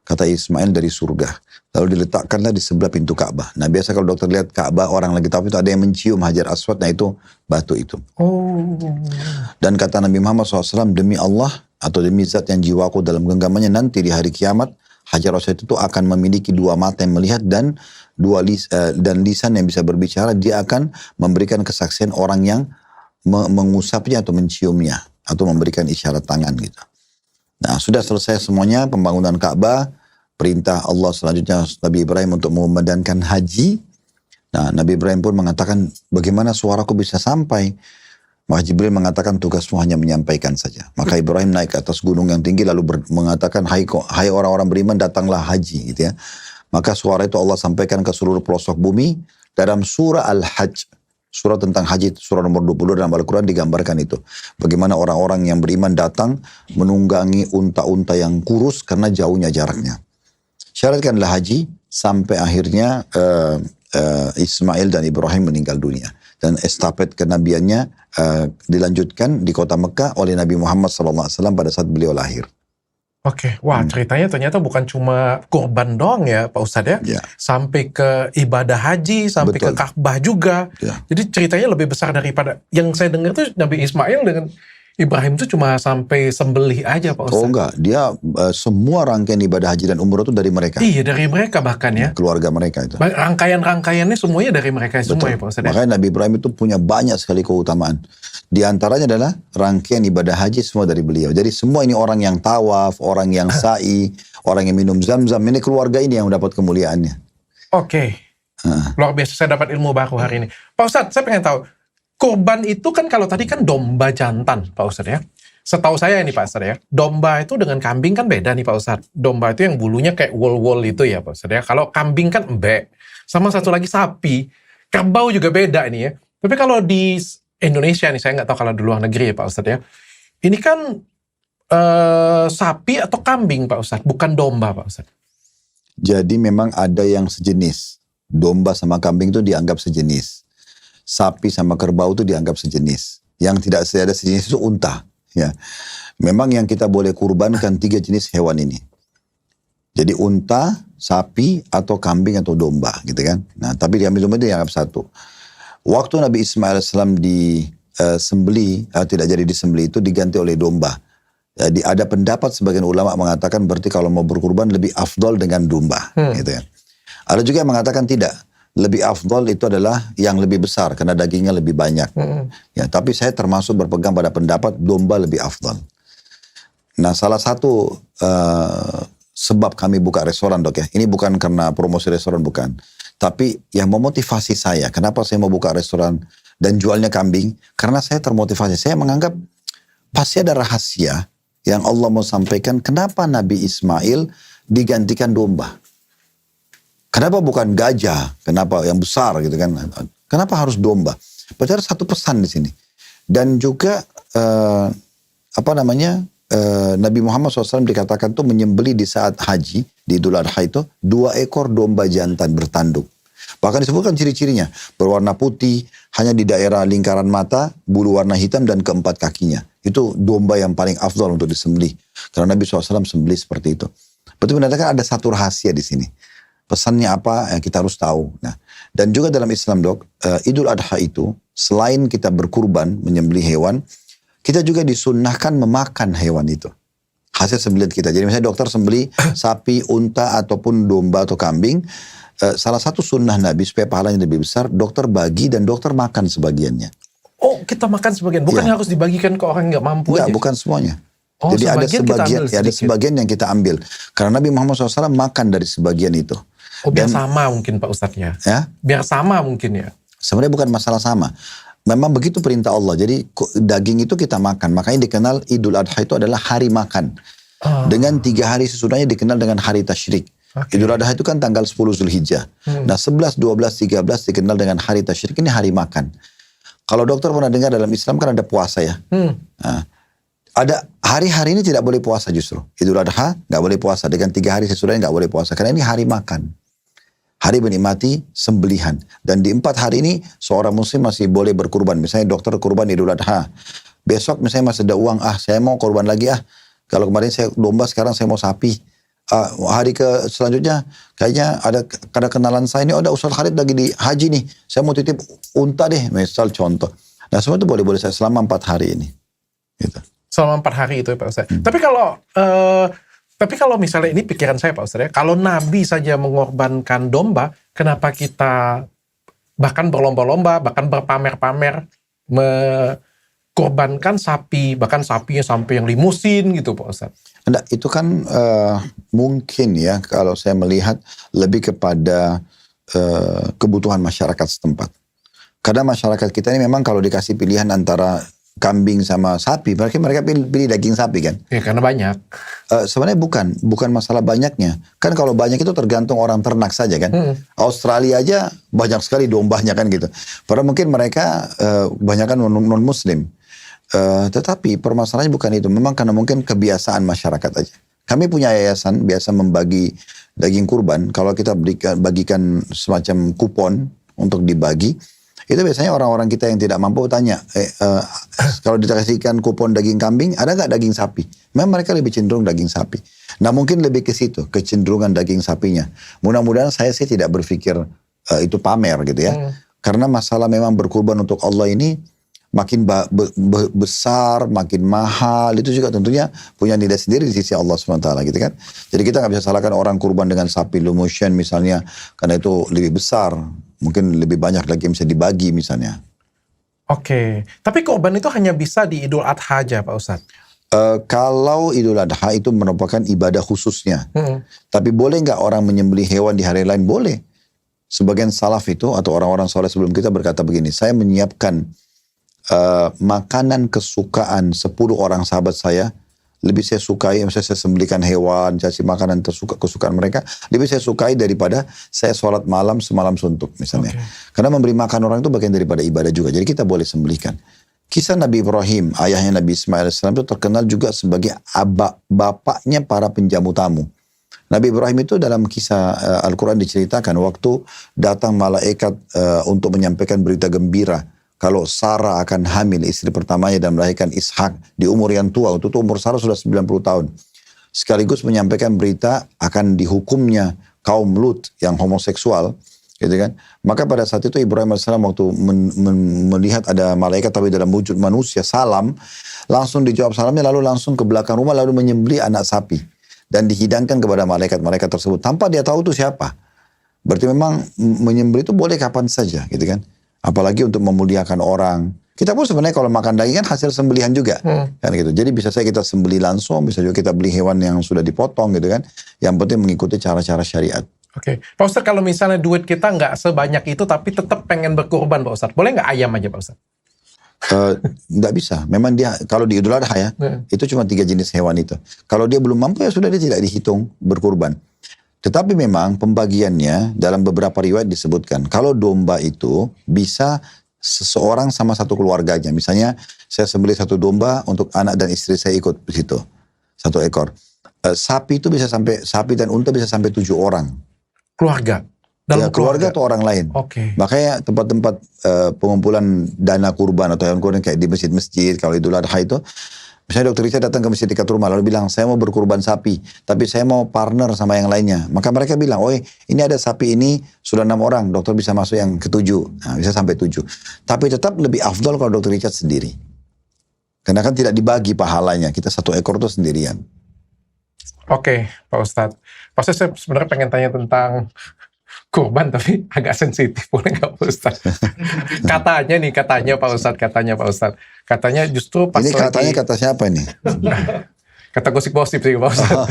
Kata Ismail, dari surga. Lalu diletakkanlah di sebelah pintu Ka'bah. Nah biasa kalau dokter lihat Ka'bah, orang lagi tahu itu ada yang mencium Hajar Aswad, nah itu batu itu. Oh. Dan kata Nabi Muhammad SAW, demi Allah atau demi zat yang jiwaku dalam genggamannya, nanti di hari kiamat Hajar Aswad itu akan memiliki dua mata yang melihat dan dan lisan yang bisa berbicara. Dia akan memberikan kesaksian orang yang mengusapnya atau menciumnya atau memberikan isyarat tangan gitu. Nah sudah selesai semuanya pembangunan Ka'bah, perintah Allah selanjutnya Nabi Ibrahim untuk memandangkan haji. Nah Nabi Ibrahim pun mengatakan, bagaimana suaraku bisa sampai? Maka Jibril mengatakan, tugasmu hanya menyampaikan saja. Maka Ibrahim naik ke atas gunung yang tinggi lalu mengatakan, hai orang-orang beriman, datanglah haji gitu ya. Maka suara itu Allah sampaikan ke seluruh pelosok bumi. Dalam surah Al-Hajj, surah tentang haji, surah nomor 20 dalam Al-Quran digambarkan itu. Bagaimana orang-orang yang beriman datang menunggangi unta-unta yang kurus karena jauhnya jaraknya. Syaratkanlah haji sampai akhirnya Ismail dan Ibrahim meninggal dunia. Dan estafet kenabiannya dilanjutkan di kota Mekah oleh Nabi Muhammad SAW pada saat beliau lahir. Oke, wah ceritanya ternyata bukan cuma kurban doang ya Pak Ustadz ya. Ya. Sampai ke ibadah haji, sampai Betul. ke Ka'bah juga. Ya. Jadi ceritanya lebih besar daripada, yang saya dengar tuh Nabi Ismail dengan Ibrahim tuh cuma sampai sembelih aja Pak Ustadz. Oh enggak, dia semua rangkaian ibadah haji dan umroh itu dari mereka. Iya dari mereka bahkan ya. Keluarga mereka itu. Rangkaian-rangkaiannya semuanya dari mereka semua ya Pak Ustadz ya. Makanya Nabi Ibrahim itu punya banyak sekali keutamaan. Di antaranya adalah rangkaian ibadah haji semua dari beliau. Jadi semua ini orang yang tawaf, orang yang sa'i, orang yang minum zam-zam. Ini keluarga ini yang dapat kemuliaannya. Oke. Luar biasa, saya dapat ilmu baru hari ini. Pak Ustadz, saya pengen tahu. Kurban itu kan kalau tadi kan domba jantan Pak Ustadz ya. Setahu saya ini Pak Ustadz ya. Domba itu dengan kambing kan beda nih Pak Ustadz. Domba itu yang bulunya kayak wool-wool itu ya Pak Ustadz ya. Kalau kambing kan embek. Sama satu lagi sapi. Kerbau juga beda ini ya. Tapi kalau di Indonesia nih, saya nggak tahu kalau di luar negeri ya Pak Ustadz ya. Ini kan sapi atau kambing Pak Ustadz, bukan domba Pak Ustadz. Jadi memang ada yang sejenis. Domba sama kambing itu dianggap sejenis. Sapi sama kerbau itu dianggap sejenis. Yang tidak ada sejenis itu unta. Ya. Memang yang kita boleh kurbankan 3 jenis hewan ini. Jadi unta, sapi, atau kambing atau domba gitu kan. Nah tapi diambil domba itu dianggap satu. Waktu Nabi Ismail AS disembeli, tidak jadi disembeli itu diganti oleh domba. Jadi ada pendapat sebagian ulama mengatakan berarti kalau mau berkurban lebih afdol dengan domba. Gitu ya. Ada juga yang mengatakan tidak. Lebih afdol itu adalah yang lebih besar karena dagingnya lebih banyak. Ya, tapi saya termasuk berpegang pada pendapat domba lebih afdol. Nah salah satu sebab kami buka restoran dok ya. Ini bukan karena promosi restoran bukan. Tapi yang memotivasi saya, kenapa saya mau buka restoran dan jualnya kambing? Karena saya termotivasi. Saya menganggap pasti ada rahasia yang Allah mau sampaikan. Kenapa Nabi Ismail digantikan domba? Kenapa bukan gajah? Kenapa yang besar gitu kan? Kenapa harus domba? Berarti ada satu pesan di sini. Dan juga Nabi Muhammad SAW dikatakan tuh menyembeli di saat haji di Idul Adha itu 2 ekor domba jantan bertanduk. Bahkan disebutkan ciri-cirinya berwarna putih, hanya di daerah lingkaran mata, bulu warna hitam dan keempat kakinya. Itu domba yang paling afdal untuk disembelih. Karena Nabi SAW sembelih seperti itu. Berarti menandakan ada satu rahasia di sini. Pesannya apa yang kita harus tahu. Nah, dan juga dalam Islam dok, Idul Adha itu selain kita berkurban menyembelih hewan, kita juga disunnahkan memakan hewan itu. Hasil sembelihan kita. Jadi misalnya dokter sembelih sapi, unta ataupun domba atau kambing, salah satu sunnah Nabi supaya pahalanya lebih besar, dokter bagi dan dokter makan sebagiannya. Oh kita makan sebagian, bukan harus dibagikan ke orang nggak mampu aja? Bukan semuanya. Oh, jadi ada sebagian yang kita ambil. Karena Nabi Muhammad SAW makan dari sebagian itu. Oh biar sama mungkin Pak Ustadz ya? Biar sama mungkin ya? Sebenarnya bukan masalah sama. Memang begitu perintah Allah. Jadi daging itu kita makan. Makanya dikenal Idul Adha itu adalah hari makan. Dengan 3 hari sesudahnya dikenal dengan hari tasyrik. Idul Adha itu kan tanggal 10 Zulhijjah. Nah 11, 12, 13 dikenal dengan hari tasyrik. Ini hari makan. Kalau dokter pernah dengar dalam Islam kan ada puasa ya. Nah, ada hari-hari ini tidak boleh puasa justru. Idul Adha nggak boleh puasa. Dengan 3 hari sesudahnya nggak boleh puasa. Karena ini hari makan. Hari menikmati sembelihan. Dan di 4 hari ini seorang muslim masih boleh berkurban. Misalnya dokter kurban Idul Adha. Besok misalnya masih ada uang. Saya mau kurban lagi Kalau kemarin saya domba, sekarang saya mau sapi. Hari ke selanjutnya kayaknya ada kenalan saya ini. Ada Ustaz Khalid lagi di haji nih. Saya mau titip unta deh. Misal contoh. Nah semua itu boleh-boleh saya selama 4 hari ini. Gitu. Selama 4 hari itu ya Pak Ustaz. Tapi kalau misalnya ini pikiran saya Pak Ustaz ya, kalau Nabi saja mengorbankan domba, kenapa kita bahkan berlomba-lomba, bahkan berpamer-pamer mengorbankan sapi, bahkan sapinya sampai yang limusin gitu Pak Ustaz. Enggak, itu kan mungkin ya kalau saya melihat lebih kepada kebutuhan masyarakat setempat. Karena masyarakat kita ini memang kalau dikasih pilihan antara kambing sama sapi, mereka pilih daging sapi kan? Ya karena banyak. Sebenarnya bukan masalah banyaknya. Kan kalau banyak itu tergantung orang ternak saja kan. Australia aja banyak sekali dombanya kan gitu. Padahal mungkin mereka kebanyakan non muslim. Tetapi permasalahannya bukan itu. Memang karena mungkin kebiasaan masyarakat aja. Kami punya yayasan biasa membagi daging kurban. Kalau kita bagikan semacam kupon untuk dibagi, itu biasanya orang-orang kita yang tidak mampu tanya, kalau dikasihkan kupon daging kambing, ada nggak daging sapi? Memang mereka lebih cenderung daging sapi. Nah mungkin lebih ke situ, kecenderungan daging sapinya. Mudah-mudahan saya sih tidak berpikir itu pamer gitu ya. Karena masalah memang berkurban untuk Allah ini makin besar, makin mahal, itu juga tentunya punya nilai sendiri di sisi Allah SWT gitu kan. Jadi kita nggak bisa salahkan orang kurban dengan sapi Lumushen misalnya, karena itu lebih besar, mungkin lebih banyak lagi yang bisa dibagi misalnya. Oke, tapi kurban itu hanya bisa di Idul Adha aja Pak Ustadz? Kalau Idul Adha itu merupakan ibadah khususnya. Tapi boleh nggak orang menyembelih hewan di hari lain? Boleh. Sebagian salaf itu atau orang-orang soleh sebelum kita berkata begini, saya menyiapkan makanan kesukaan 10 orang sahabat saya, lebih saya sukai, misalnya saya sembelihkan hewan, saya kasih makanan kesukaan mereka, lebih saya sukai daripada saya sholat malam semalam suntuk misalnya. Karena memberi makan orang itu bagian daripada ibadah juga, jadi kita boleh sembelihkan. Kisah Nabi Ibrahim, ayahnya Nabi Ismail AS itu terkenal juga sebagai bapaknya para penjamu tamu. Nabi Ibrahim itu dalam kisah Al-Quran diceritakan waktu datang malaikat untuk menyampaikan berita gembira kalau Sarah akan hamil istri pertamanya dan melahirkan Ishak di umur yang tua. Waktu itu umur Sarah sudah 90 tahun. Sekaligus menyampaikan berita akan dihukumnya kaum Lut yang homoseksual. Gitu kan. Maka pada saat itu Ibrahim AS waktu melihat ada malaikat tapi dalam wujud manusia, salam. Langsung dijawab salamnya lalu langsung ke belakang rumah lalu menyembelih anak sapi. Dan dihidangkan kepada malaikat-malaikat tersebut. Tanpa dia tahu itu siapa. Berarti memang menyembelih itu boleh kapan saja gitu kan. Apalagi untuk memuliakan orang. Kita pun sebenarnya kalau makan daging kan hasil sembelihan juga. Kan gitu. Jadi bisa saja kita sembelih langsung, bisa juga kita beli hewan yang sudah dipotong gitu kan. Yang penting mengikuti cara-cara syariat. Oke. Pak Ustadz, kalau misalnya duit kita nggak sebanyak itu tapi tetap pengen berkurban Pak Ustadz, boleh nggak ayam aja Pak Ustadz? Nggak bisa. Memang dia, kalau di Idul Adha ya, itu cuma 3 jenis hewan itu. Kalau dia belum mampu ya sudah dia tidak dihitung berkurban. Tetapi memang pembagiannya dalam beberapa riwayat disebutkan. Kalau domba itu bisa seseorang sama satu keluarganya. Misalnya saya sembelih 1 domba untuk anak dan istri saya ikut di situ. 1 ekor. Sapi itu bisa sampai, sapi dan unta bisa sampai 7 orang. Keluarga? Ya, keluarga atau orang lain. Makanya tempat-tempat pengumpulan dana kurban atau hewan kurban kayak di masjid-masjid, kalau Idul Adha itu, misalnya dokter Richard datang ke masjid dekat rumah lalu bilang, saya mau berkurban sapi, tapi saya mau partner sama yang lainnya. Maka mereka bilang, oh ini ada sapi ini sudah 6 orang, dokter bisa masuk yang ke-7. Nah, bisa sampai 7. Tapi tetap lebih afdol kalau dokter Richard sendiri. Karena kan tidak dibagi pahalanya, kita 1 ekor itu sendirian. Oke, Pak Ustadz. Pak Ustadz, saya sebenarnya pengen tanya tentang kurban, tapi agak sensitif, boleh nggak Pak Ustadz? Katanya Pak Ustadz. Katanya justru pas ini katanya kata siapa ini? Kata gosip-gosip sih Pak Ustadz.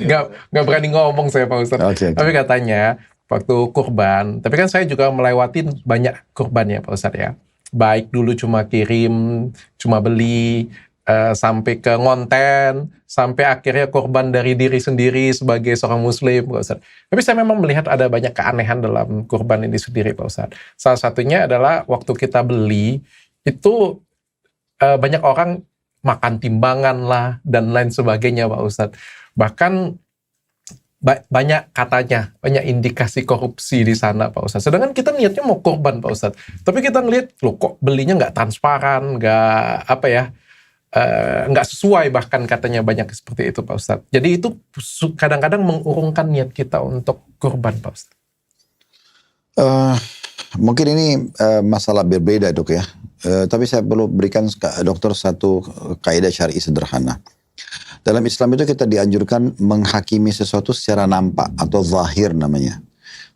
Nggak berani ngomong saya Pak Ustadz. Tapi katanya waktu kurban, tapi kan saya juga melewatin banyak kurban ya Pak Ustadz ya. Baik dulu cuma kirim, cuma beli, sampai ke ngonten, sampai akhirnya korban dari diri sendiri sebagai seorang muslim, Pak Ustadz. Tapi saya memang melihat ada banyak keanehan dalam kurban ini sendiri, Pak Ustadz. Salah satunya adalah waktu kita beli, itu banyak orang makan timbangan lah, dan lain sebagainya Pak Ustadz. Bahkan banyak katanya, banyak indikasi korupsi di sana Pak Ustadz. Sedangkan kita niatnya mau korban Pak Ustadz. Tapi kita ngelihat, loh kok belinya nggak transparan, nggak sesuai, bahkan katanya banyak seperti itu Pak Ustadz. Jadi itu kadang-kadang mengurungkan niat kita untuk korban Pak Ustadz. Mungkin ini masalah berbeda dok ya. Tapi saya perlu berikan dokter satu kaidah syar'i sederhana. Dalam Islam itu kita dianjurkan menghakimi sesuatu secara nampak atau zahir namanya.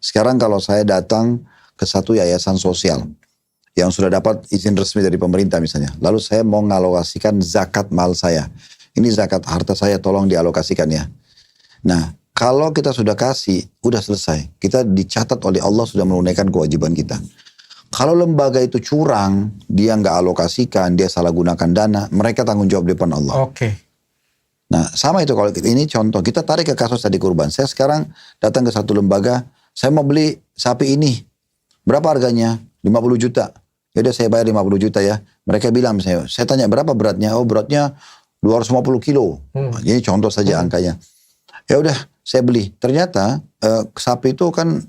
Sekarang kalau saya datang ke satu yayasan sosial yang sudah dapat izin resmi dari pemerintah misalnya. Lalu saya mau mengalokasikan zakat mal saya. Ini zakat harta saya, tolong dialokasikan ya. Nah, kalau kita sudah kasih, udah selesai. Kita dicatat oleh Allah sudah menunaikan kewajiban kita. Kalau lembaga itu curang, dia nggak alokasikan, dia salah gunakan dana, mereka tanggung jawab di depan Allah. Oke. Nah, sama itu kalau ini contoh. Kita tarik ke kasus tadi kurban. Saya sekarang datang ke satu lembaga, saya mau beli sapi ini. Berapa harganya? 50 juta. Ya udah saya bayar 50 juta ya. Mereka bilang misalnya, saya tanya berapa beratnya? Oh beratnya 250 kilo. Ini contoh saja angkanya. Ya udah saya beli. Ternyata sapi itu kan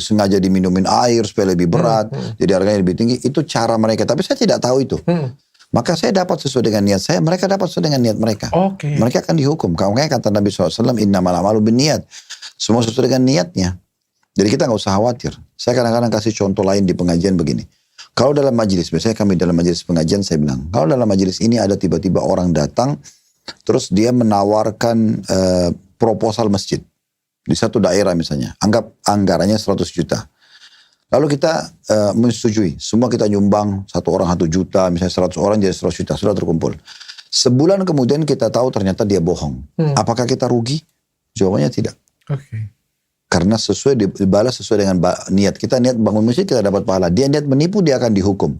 sengaja diminumin air supaya lebih berat. Jadi harganya lebih tinggi. Itu cara mereka. Tapi saya tidak tahu itu. Maka saya dapat sesuai dengan niat saya. Mereka dapat sesuai dengan niat mereka. Oke. Mereka akan dihukum. Makanya kata Nabi SAW, innamal a'malu binniyat. Semua sesuai dengan niatnya. Jadi kita nggak usah khawatir. Saya kadang-kadang kasih contoh lain di pengajian begini. Kalau dalam majelis, biasanya kami dalam majelis pengajian saya bilang, kalau dalam majelis ini ada tiba-tiba orang datang, terus dia menawarkan proposal masjid di satu daerah misalnya, anggap anggarannya 100 juta. Lalu kita menyetujui, semua kita nyumbang, satu orang 1 juta, misalnya 100 orang jadi 100 juta, sudah terkumpul. Sebulan kemudian kita tahu ternyata dia bohong. Apakah kita rugi? Jawabannya tidak. Oke. Karena dibalas sesuai dengan niat. Kita niat bangun masjid, kita dapat pahala. Dia niat menipu, dia akan dihukum.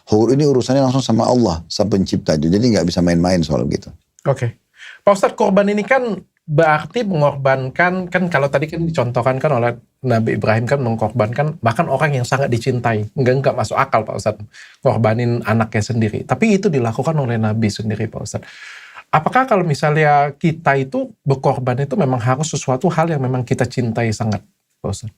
Ini urusannya langsung sama Allah, sang pencipta. Jadi nggak bisa main-main soal gitu. Oke. Pak Ustadz, korban ini kan berarti mengorbankan, kan kalau tadi kan dicontohkan kan oleh Nabi Ibrahim kan mengorbankan bahkan orang yang sangat dicintai. Enggak masuk akal Pak Ustadz, korbanin anaknya sendiri. Tapi itu dilakukan oleh Nabi sendiri Pak Ustadz. Apakah kalau misalnya kita itu berkorban itu memang harus sesuatu hal yang memang kita cintai sangat Pak Ustadz?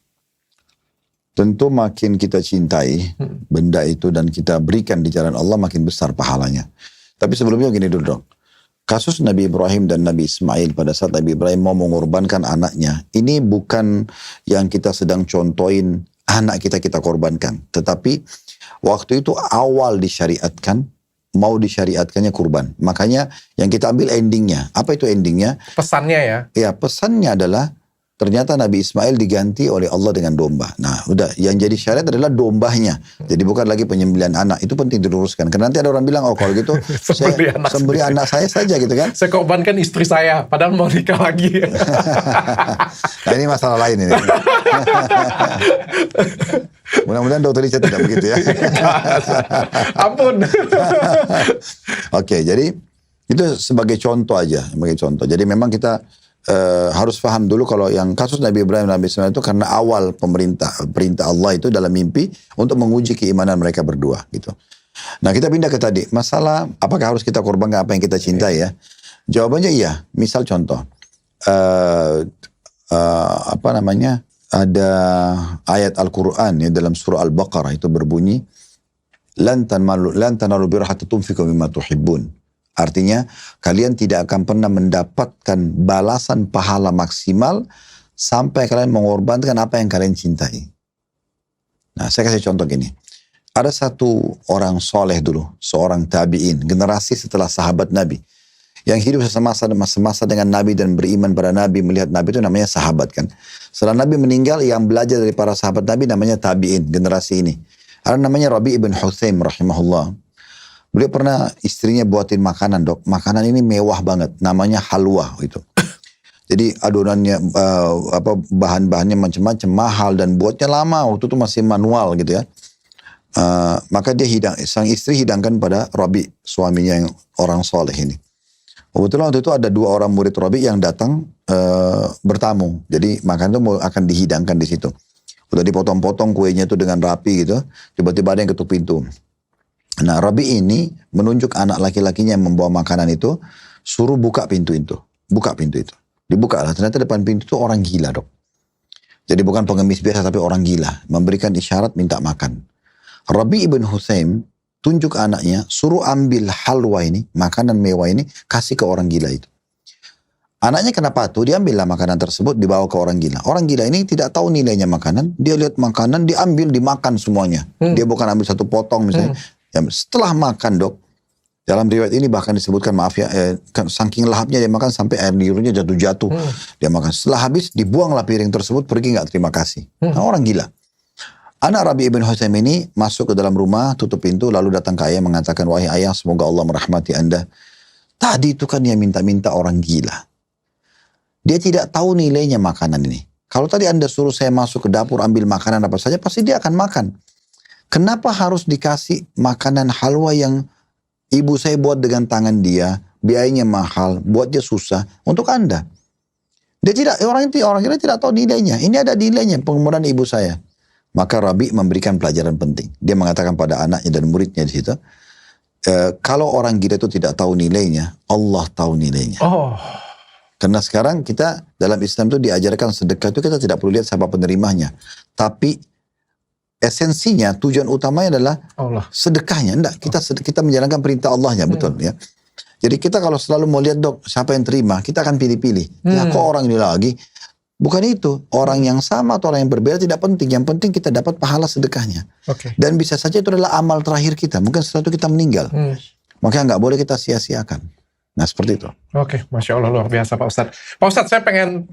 Tentu makin kita cintai benda itu dan kita berikan di jalan Allah, makin besar pahalanya. Tapi sebelumnya gini dulu dong. Kasus Nabi Ibrahim dan Nabi Ismail pada saat Nabi Ibrahim mau mengorbankan anaknya. Ini bukan yang kita sedang contohin anak kita korbankan. Tetapi waktu itu awal disyariatkan, mau disyariatkannya kurban. Makanya yang kita ambil endingnya. Apa itu endingnya? Pesannya ya? Ya pesannya adalah ternyata Nabi Ismail diganti oleh Allah dengan domba. Nah udah, yang jadi syariat adalah dombanya. Jadi bukan lagi penyembelihan anak. Itu penting diluruskan. Karena nanti ada orang bilang, oh kalau gitu saya sembeli anak saya saja gitu kan. Saya korbankan istri saya, padahal mau nikah lagi. Nah ini masalah lain ini. Mudah-mudahan dokter Richard tidak begitu ya. Ampun. Oke, jadi itu sebagai contoh aja. Sebagai contoh. Jadi memang kita harus paham dulu kalau yang kasus Nabi Ibrahim dan Nabi Ismail itu karena awal perintah Allah itu dalam mimpi untuk menguji keimanan mereka berdua gitu. Nah kita pindah ke tadi masalah apakah harus kita korbankan apa yang kita cintai ya? Jawabannya iya. Misal contoh ada ayat Al-Quran ya dalam surah Al-Baqarah itu berbunyi lan tanalu birra hatta tunfiqu mimma tuhibbun. Artinya kalian tidak akan pernah mendapatkan balasan pahala maksimal sampai kalian mengorbankan apa yang kalian cintai. Nah saya kasih contoh gini. Ada satu orang soleh dulu, seorang tabi'in, generasi setelah sahabat Nabi. Yang hidup semasa dengan Nabi dan beriman pada Nabi, melihat Nabi itu namanya sahabat kan. Setelah Nabi meninggal, yang belajar dari para sahabat Nabi namanya tabi'in, generasi ini. Ada namanya Rabi' ibn Hutsaim rahimahullah. Beliau pernah istrinya buatin makanan dok. Makanan ini mewah banget. Namanya halwa itu. Jadi adonannya bahan-bahannya macam-macam mahal dan buatnya lama. Waktu itu masih manual gitu ya. Maka dia sang istri hidangkan pada Rabi, suaminya yang orang soleh ini. Kebetulan waktu itu ada 2 orang murid Rabi yang datang bertamu. Jadi makanan itu akan dihidangkan di situ. Udah dipotong-potong kuenya itu dengan rapi gitu. Tiba-tiba ada yang ketuk pintu. Nah, Rabi ini menunjuk anak laki-lakinya yang membawa makanan itu, suruh buka pintu itu. Buka pintu itu. Dibuka lah, ternyata depan pintu itu orang gila, Dok. Jadi bukan pengemis biasa, tapi orang gila. Memberikan isyarat minta makan. Rabi ibn Husaim tunjuk anaknya, suruh ambil halwa ini, makanan mewah ini, kasih ke orang gila itu. Anaknya kena patuh, diambillah makanan tersebut, dibawa ke orang gila. Orang gila ini tidak tahu nilainya makanan, dia lihat makanan, diambil, dimakan semuanya. Dia bukan ambil satu potong misalnya. Ya, setelah makan, Dok, dalam riwayat ini bahkan disebutkan, maaf ya, saking lahapnya dia makan sampai air liurnya jatuh-jatuh. Dia makan. Setelah habis, dibuanglah piring tersebut, pergi nggak terima kasih. Nah, orang gila. Anak Rabi ibn Husaim ini masuk ke dalam rumah, tutup pintu, lalu datang ke ayah mengatakan, wahai ayah, semoga Allah merahmati Anda. Tadi itu kan dia minta-minta orang gila. Dia tidak tahu nilainya makanan ini. Kalau tadi Anda suruh saya masuk ke dapur ambil makanan apa saja, pasti dia akan makan. Kenapa harus dikasih makanan halwa yang ibu saya buat dengan tangan dia, biayanya mahal, buatnya susah untuk Anda? Dia tidak, orang ini tidak tahu nilainya. Ini ada nilainya pengorbanan ibu saya. Maka Rabi memberikan pelajaran penting. Dia mengatakan pada anaknya dan muridnya di situ, kalau orang gila itu tidak tahu nilainya, Allah tahu nilainya. Oh. Karena sekarang kita dalam Islam itu diajarkan sedekah itu kita tidak perlu lihat siapa penerimanya. Tapi esensinya, tujuan utamanya adalah Allah. Sedekahnya. Enggak, kita menjalankan perintah Allahnya, betul ya. Jadi kita kalau selalu mau lihat, Dok, siapa yang terima, kita akan pilih-pilih. Ya kok orang ini lagi? Bukan itu. Orang yang sama atau orang yang berbeda tidak penting. Yang penting kita dapat pahala sedekahnya. Dan bisa saja itu adalah amal terakhir kita. Mungkin setelah itu kita meninggal. Makanya nggak boleh kita sia-siakan. Nah, seperti itu. Oke, Masya Allah, luar biasa Pak Ustadz. Pak Ustadz,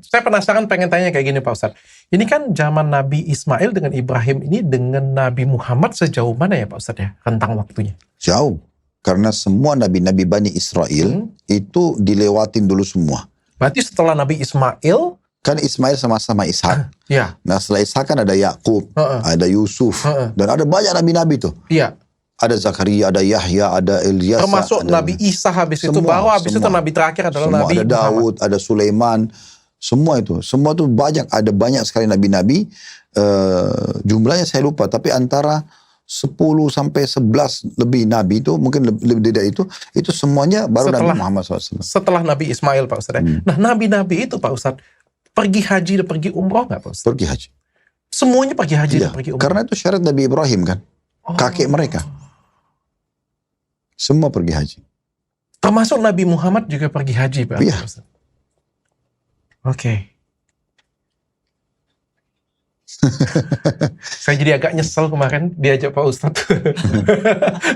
saya penasaran pengen tanya kayak gini Pak Ustadz. Ini kan zaman Nabi Ismail dengan Ibrahim ini dengan Nabi Muhammad sejauh mana ya Pak Ustadz ya, rentang waktunya? Jauh. Karena semua nabi-nabi Bani Israel itu dilewatin dulu semua. Berarti setelah Nabi Ismail, kan Ismail sama-sama Ishak. Iya. Nah, setelah Ishak kan ada Yakub, ada Yusuf, dan ada banyak nabi-nabi tuh. Iya. Ada Zakaria, ada Yahya, ada Ilyas. Termasuk Nabi Isa habis itu, baru habis itu Nabi terakhir adalah semua, Nabi ada Daud, Muhammad. ada Sulaiman. Semua itu banyak. Ada banyak sekali nabi-nabi. Jumlahnya saya lupa, tapi antara 10 sampai 11 lebih nabi itu, mungkin lebih dari itu semuanya baru Nabi Muhammad SAW. Setelah Nabi Ismail Pak Ustadz. Nah, nabi-nabi itu Pak Ustadz, pergi haji dan pergi umroh nggak Pak Ustadz? Pergi haji. Semuanya pergi haji dan pergi umroh? Karena itu syarat Nabi Ibrahim kan. Kakek mereka. Semua pergi haji. Termasuk Nabi Muhammad juga pergi haji Pak? Iya. Oke. Saya jadi agak nyesel kemarin diajak Pak Ustadz.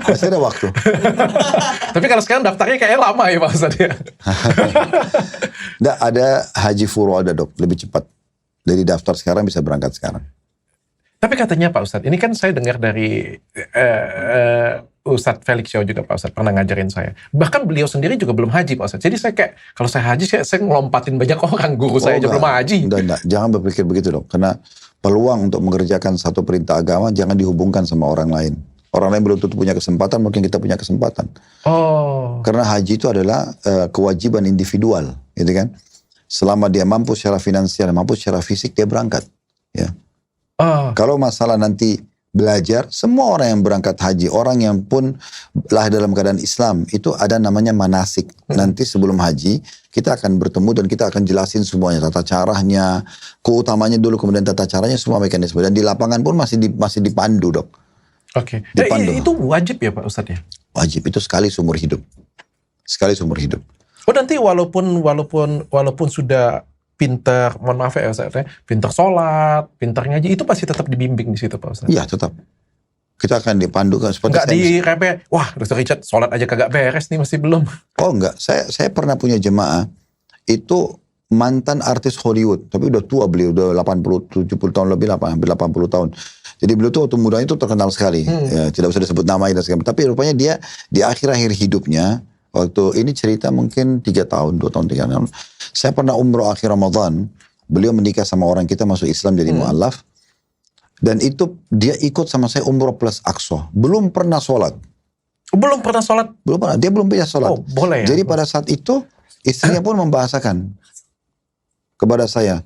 Masih ada waktu. Tapi kalau sekarang daftarnya kayaknya lama ya Pak Ustadz ya. Nggak, ada haji furu ada, Dok, lebih cepat. Dari daftar sekarang bisa berangkat sekarang. Tapi katanya Pak Ustadz, ini kan saya dengar dari Ustadz Felix Xiao juga Pak Ustadz pernah ngajarin saya. Bahkan beliau sendiri juga belum haji Pak Ustadz. Jadi saya kayak, kalau saya haji saya ngelompatin banyak orang. Guru saya aja belum haji. Enggak. Jangan berpikir begitu, Dok. Karena peluang untuk mengerjakan satu perintah agama jangan dihubungkan sama orang lain. Orang lain belum tentu punya kesempatan, mungkin kita punya kesempatan. Karena haji itu adalah kewajiban individual, gitu kan. Selama dia mampu secara finansial, mampu secara fisik, dia berangkat. Ya. Kalau masalah nanti belajar, semua orang yang berangkat haji, orang yang pun lah dalam keadaan Islam, itu ada namanya manasik. Nanti sebelum haji, kita akan bertemu dan kita akan jelasin semuanya, tata caranya, keutamanya dulu, kemudian tata caranya, semua mekanisme. Dan di lapangan pun masih dipandu, Dok. Oke. Itu wajib ya Pak Ustadz ya? Wajib, itu sekali seumur hidup. Sekali seumur hidup. Oh, nanti walaupun sudah pinter, mohon maaf ya Ustadz, pinter sholat, pinter ngaji, itu pasti tetap dibimbing di situ Pak Ustadz? Iya, tetap. Kita akan dipandu kan seperti enggak direbe, wah Dr. Richard sholat aja kagak beres nih, masih belum. Oh enggak, saya pernah punya jemaah, itu mantan artis Hollywood, tapi udah tua beliau, udah 80-70 tahun lebih, hampir 80 tahun. Jadi beliau tuh waktu mudanya itu terkenal sekali, ya, tidak usah disebut namanya dan segala. Tapi rupanya dia di akhir-akhir hidupnya, waktu ini cerita mungkin 3 tahun, 2 tahun, 3 tahun. Saya pernah umroh akhir Ramadan, beliau menikah sama orang kita, masuk Islam jadi mu'alaf. Dan itu dia ikut sama saya umroh plus Aqsa. Belum pernah sholat. Belum pernah sholat? Belum pernah, dia belum bisa sholat. Oh, boleh ya? Jadi pada saat itu, istrinya pun membahasakan kepada saya,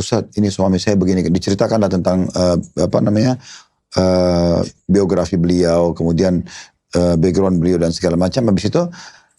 Ustadz ini suami saya begini. Diceritakanlah tentang biografi beliau, kemudian background beliau dan segala macam. Habis itu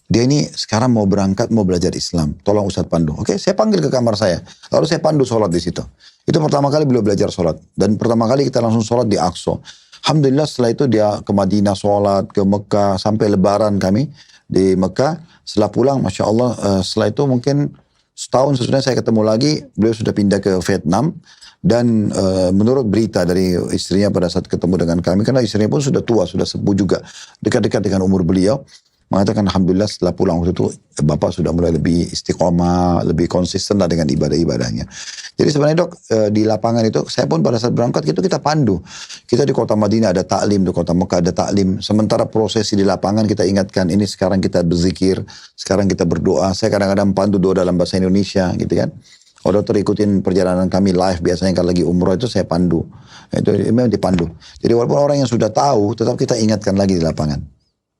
dia ini sekarang mau berangkat, mau belajar Islam. Tolong Ustadz pandu. Oke, saya panggil ke kamar saya. Lalu saya pandu sholat di situ. Itu pertama kali beliau belajar sholat. Dan pertama kali kita langsung sholat di Aqsa. Alhamdulillah setelah itu dia ke Madinah sholat, ke Mekah, sampai lebaran kami di Mekah. Setelah pulang, Masya Allah, setelah itu mungkin setahun sesudah saya ketemu lagi, beliau sudah pindah ke Vietnam. Dan menurut berita dari istrinya pada saat ketemu dengan kami, karena istrinya pun sudah tua, sudah sepuh juga, dekat-dekat dengan umur beliau, mengatakan Alhamdulillah setelah pulang waktu itu Bapak sudah mulai lebih istiqomah, lebih konsisten lah dengan ibadah-ibadahnya. Jadi sebenarnya dok, di lapangan itu saya pun pada saat berangkat itu kita pandu. Kita di kota Madinah ada taklim, di kota Mekah ada taklim. Sementara prosesi di lapangan kita ingatkan, ini sekarang kita berzikir, sekarang kita berdoa. Saya kadang-kadang pandu doa dalam bahasa Indonesia gitu kan. Kalau dokter ikutin perjalanan kami live, biasanya kalau lagi umroh itu saya pandu. Itu memang dipandu. Jadi walaupun orang yang sudah tahu, tetap kita ingatkan lagi di lapangan.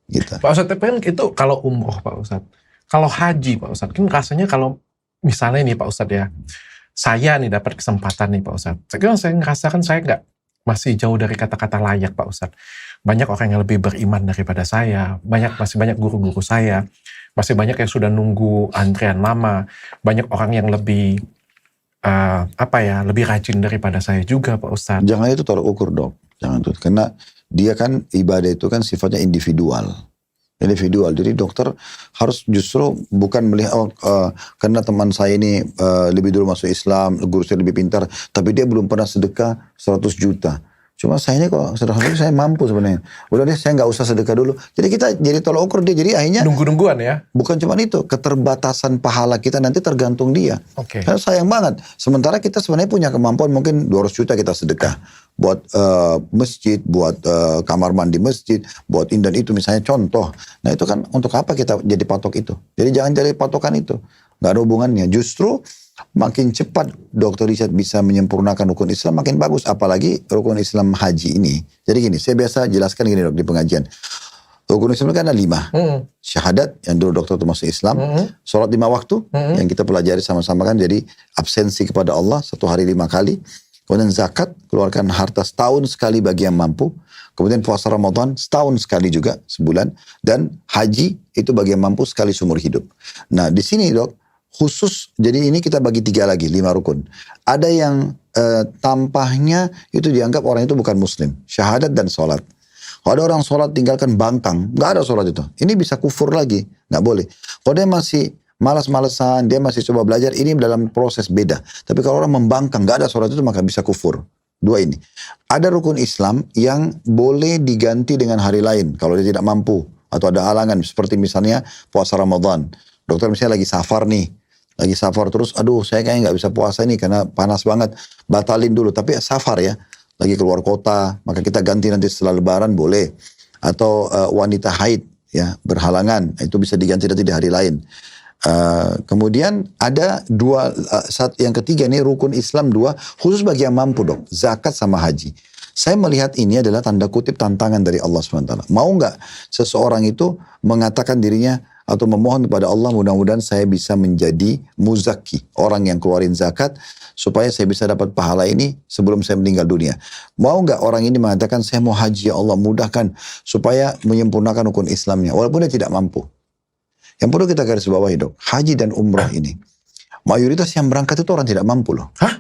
Gitu. Pak Ustadz, tapi kan itu kalau umroh Pak Ustadz. Kalau haji Pak Ustadz, kan rasanya kalau misalnya nih Pak Ustadz ya, saya nih dapat kesempatan nih Pak Ustadz. Saya ngerasakan saya nggak, masih jauh dari kata-kata layak Pak Ustadz. Banyak orang yang lebih beriman daripada saya, masih banyak guru-guru saya, masih banyak yang sudah nunggu antrian lama, banyak orang yang lebih lebih rajin daripada saya juga Pak Ustadz. Jangan itu tolak ukur dok, jangan itu, karena dia kan ibadah itu kan sifatnya individual. Jadi dokter harus justru bukan melihat karena teman saya ini lebih dulu masuk Islam, guru saya lebih pintar, tapi dia belum pernah sedekah 100 juta. Cuma saya ini kok sedekah saya mampu sebenarnya. Udah deh saya nggak usah sedekah dulu. Jadi kita jadi tolak ukur dia. Jadi akhirnya nunggu-nungguan ya. Bukan cuma itu, keterbatasan pahala kita nanti tergantung dia. Oke. Karena sayang banget. Sementara kita sebenarnya punya kemampuan mungkin 200 juta kita sedekah buat masjid, buat kamar mandi masjid, buat ini dan itu misalnya contoh. Nah itu kan untuk apa kita jadi patok itu? Jadi jangan jadi patokan itu. Nggak ada hubungannya. Justru makin cepat Dr. Richard bisa menyempurnakan rukun Islam makin bagus. Apalagi rukun Islam haji ini. Jadi gini, saya biasa jelaskan gini dok di pengajian. Rukun Islam kan ada 5. Syahadat yang dulu dokter itu masuk Islam. Sholat 5 waktu yang kita pelajari sama-sama kan. Jadi absensi kepada Allah 1 hari 5 kali. Kemudian zakat, keluarkan harta setahun sekali bagi yang mampu. Kemudian puasa Ramadan setahun sekali juga sebulan. Dan haji itu bagi yang mampu sekali seumur hidup. Nah di sini dok, khusus, jadi ini kita bagi 3 lagi, 5 rukun. Ada yang tampaknya itu dianggap orang itu bukan muslim. Syahadat dan sholat. Kalau ada orang sholat tinggalkan bangkang, nggak ada sholat itu. Ini bisa kufur lagi, nggak boleh. Kalau dia masih malas-malesan, dia masih coba belajar, ini dalam proses beda. Tapi kalau orang membangkang, nggak ada sholat itu maka bisa kufur. 2 ini. Ada rukun Islam yang boleh diganti dengan hari lain kalau dia tidak mampu. Atau ada halangan, seperti misalnya puasa Ramadan. Dokter misalnya lagi safar nih. Lagi safar terus, aduh saya kayaknya nggak bisa puasa nih karena panas banget. Batalin dulu, tapi safar ya. Lagi keluar kota, maka kita ganti nanti setelah lebaran boleh. Atau wanita haid ya berhalangan, itu bisa diganti nanti di hari lain. Kemudian ada 2, yang ketiga nih rukun Islam 2, khusus bagi yang mampu dok, zakat sama haji. Saya melihat ini adalah tanda kutip tantangan dari Allah SWT. Mau nggak seseorang itu mengatakan dirinya atau memohon kepada Allah, mudah-mudahan saya bisa menjadi muzaki, orang yang keluarin zakat, supaya saya bisa dapat pahala ini sebelum saya meninggal dunia. Mau nggak orang ini mengatakan, saya mau haji ya Allah, mudahkan, supaya menyempurnakan rukun Islamnya, walaupun dia tidak mampu. Yang perlu kita garis bawahi dok, haji dan umrah ini, mayoritas yang berangkat itu orang tidak mampu loh. Hah?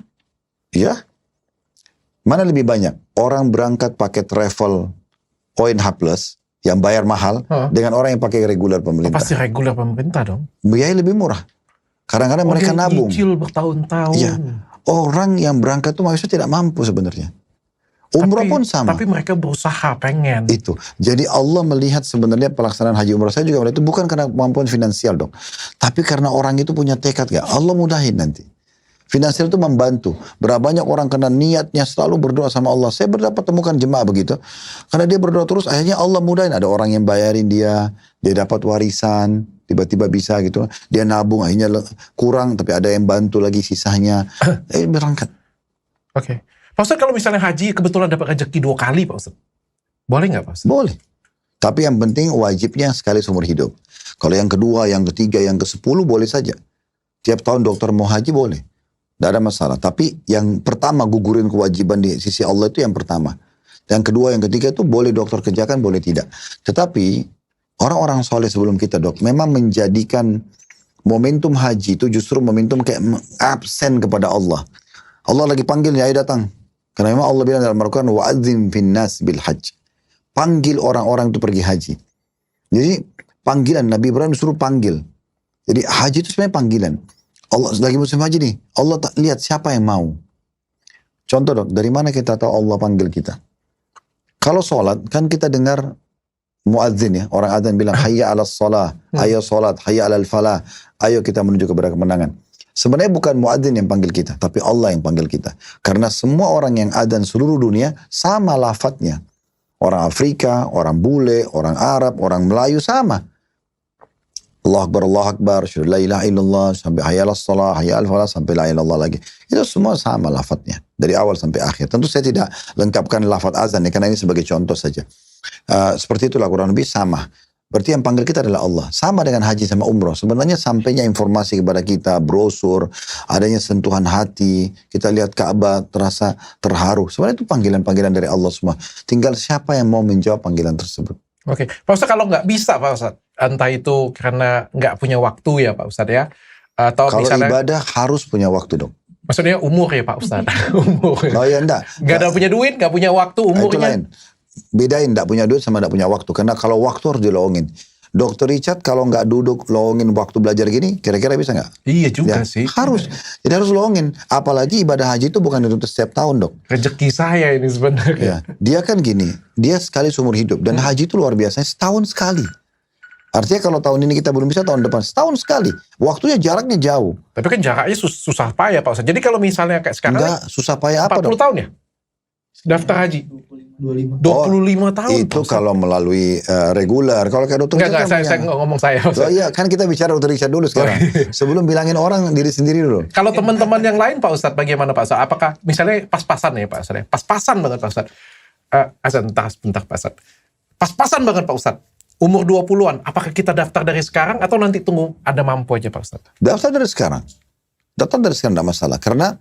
Iya. Mana lebih banyak? Orang berangkat pakai travel ONH Plus, yang bayar mahal, dengan orang yang pakai reguler pemerintah. Pasti reguler pemerintah dong. Biaya lebih murah. Kadang-kadang mereka nabung. Nyicil bertahun-tahun. Iya. Orang yang berangkat itu maksudnya tidak mampu sebenarnya. Umrah pun sama. Tapi mereka berusaha, pengen. Itu. Jadi Allah melihat sebenarnya pelaksanaan haji umrah saya juga itu bukan karena kemampuan finansial dong. Tapi karena orang itu punya tekad gak? Allah mudahin nanti. Finansial itu membantu. Berapa banyak orang karena niatnya selalu berdoa sama Allah. Saya berdapat temukan jemaah begitu. Karena dia berdoa terus, akhirnya Allah mudahin. Ada orang yang bayarin dia dapat warisan, tiba-tiba bisa gitu. Dia nabung, akhirnya kurang, tapi ada yang bantu lagi sisanya. Berangkat. Oke. Pak Ustadz, kalau misalnya haji kebetulan dapat rezeki 2 kali Pak Ustadz, boleh nggak Pak Ustadz? Boleh. Tapi yang penting wajibnya sekali seumur hidup. Kalau yang kedua, yang ketiga, yang ke-10 boleh saja. Tiap tahun dokter mau haji boleh. Tidak ada masalah. Tapi yang pertama gugurin kewajiban di sisi Allah itu yang pertama. Yang kedua, yang ketiga itu boleh dokter kerjakan, boleh tidak. Tetapi orang-orang soleh sebelum kita dok, memang menjadikan momentum haji itu justru momentum kayak absen kepada Allah. Allah lagi panggil, ya ayo datang. Karena memang Allah bilang dalam Al-Quran, wa'adzim fin nas bil hajj. Panggil orang-orang itu pergi haji. Jadi panggilan Nabi Ibrahim disuruh panggil. Jadi haji itu sebenarnya panggilan. Allah lagi musim haji nih. Allah tak lihat siapa yang mau. Contoh dok, dari mana kita tahu Allah panggil kita? Kalau sholat, kan kita dengar muadzin ya. Orang adzan bilang, hayya ala sholah, ayo sholat, hayya ala falah. Ayo kita menuju kepada kemenangan. Sebenarnya bukan muadzin yang panggil kita, tapi Allah yang panggil kita. Karena semua orang yang adzan seluruh dunia, sama lafadznya. Orang Afrika, orang bule, orang Arab, orang Melayu sama. Allah Akbar, syukur la ilaha illallah, sampai hayya ala sholah, hayya ala falah, sampai la ilaha illallah lagi. Itu semua sama lafadznya. Dari awal sampai akhir. Tentu saya tidak lengkapkan lafadz azan ya, karena ini sebagai contoh saja. Seperti itulah kurang lebih sama. Berarti yang panggil kita adalah Allah. Sama dengan haji sama umroh. Sebenarnya sampainya informasi kepada kita, brosur, adanya sentuhan hati, kita lihat Ka'bah terasa terharu. Sebenarnya itu panggilan-panggilan dari Allah semua. Tinggal siapa yang mau menjawab panggilan tersebut. Oke, Pak Ustadz, kalau nggak bisa Pak Ustadz, entah itu karena nggak punya waktu ya Pak Ustadz ya, atau Kalau misalnya ibadah harus punya waktu dong. maksudnya umur ya Pak Ustadz, umur. Oh ya enggak. Nggak ada punya duit, nggak punya waktu, Itu umurnya. lain. Bedain enggak punya duit sama enggak punya waktu. Karena kalau waktu harus dilowongin. Dr. Richard kalau nggak duduk lowongin waktu belajar gini, kira-kira bisa nggak? Iya juga Ya, sih. harus. Jadi harus lowongin. Apalagi ibadah haji itu bukan dituntut setiap tahun dok. Rezeki saya ini sebenarnya. Ya, dia kan gini, dia sekali seumur hidup. Dan haji itu luar biasa, setahun sekali. Artinya kalau tahun ini kita belum bisa, tahun depan setahun sekali. Waktunya jaraknya jauh. Tapi kan jaraknya susah payah Pak Ustadz. Jadi kalau misalnya kayak sekarang Enggak, susah payah apa 40 dok? tahun ya? Daftar haji. 25. 25 tahun. Itu Pak Ustadz. kalau melalui reguler. Kalau kayak dokter Enggak, Richard kan saya nggak ngomong saya. Pak Oh Ustadz. iya, kan kita bicara dokter Richard dulu sekarang. Sebelum bilangin orang, diri sendiri dulu. Kalau teman-teman yang lain Pak Ustadz, bagaimana Pak Ustadz? Apakah misalnya pas-pasan ya Pak Ustadz? Pas-pasan banget Pak Ustadz. Azan, bentar Pak Ustadz. Pas-pasan banget Pak Ustadz. Umur 20-an, apakah kita daftar dari sekarang atau nanti tunggu ada mampu aja Pak Ustadz? Daftar dari sekarang. Daftar dari sekarang tidak masalah. Karena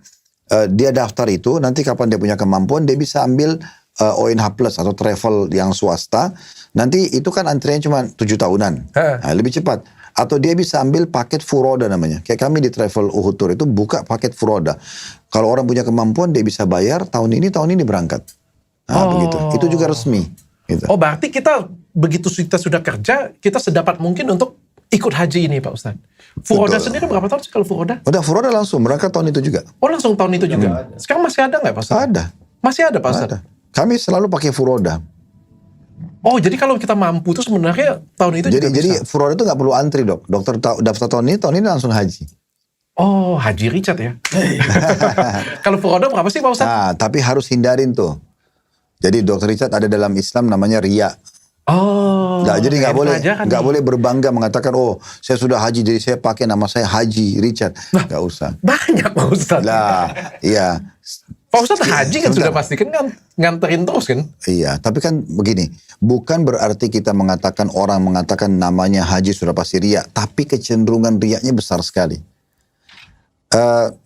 dia daftar itu, nanti kapan dia punya kemampuan, dia bisa ambil ONH Plus atau travel yang swasta. Nanti itu kan antriannya cuma 7 tahunan. Nah, lebih cepat. Atau dia bisa ambil paket Furoda namanya. Kayak kami di Travel Uhud Tour itu buka paket Furoda. Kalau orang punya kemampuan, dia bisa bayar tahun ini berangkat. Nah, begitu. Itu juga resmi. Gitu. Oh berarti kita, begitu kita sudah kerja, kita sedapat mungkin untuk ikut haji ini Pak Ustadz. Furoda Betul. sendiri berapa tahun sih kalau Furoda? Udah Furoda langsung berangkat tahun itu juga. Oh langsung tahun itu juga? Sekarang masih ada nggak Pak Ustadz? Ada. Masih ada Pak Ustadz? Ada. Kami selalu pakai Furoda. Oh jadi kalau kita mampu itu sebenarnya tahun itu juga Jadi bisa? Furoda itu nggak perlu antri dok. Dokter daftar tahun ini langsung haji. Oh Haji Richard ya? Kalau Furoda berapa sih Pak Ustadz? Nah, tapi harus hindarin tuh. Jadi dokter Richard ada dalam Islam namanya riya. Oh. Jadi nggak boleh pelajaran nggak nih. boleh berbangga mengatakan oh saya sudah haji jadi saya pakai nama saya Haji Richard. Nggak usah. Banyak Pak Ustadz. Lah, iya. Pak Ustadz haji kan Sebentar. sudah pasti kan nganterin terus kan? Iya, tapi kan begini, bukan berarti kita mengatakan orang mengatakan namanya haji sudah pasti riya, tapi kecenderungan riyanya besar sekali.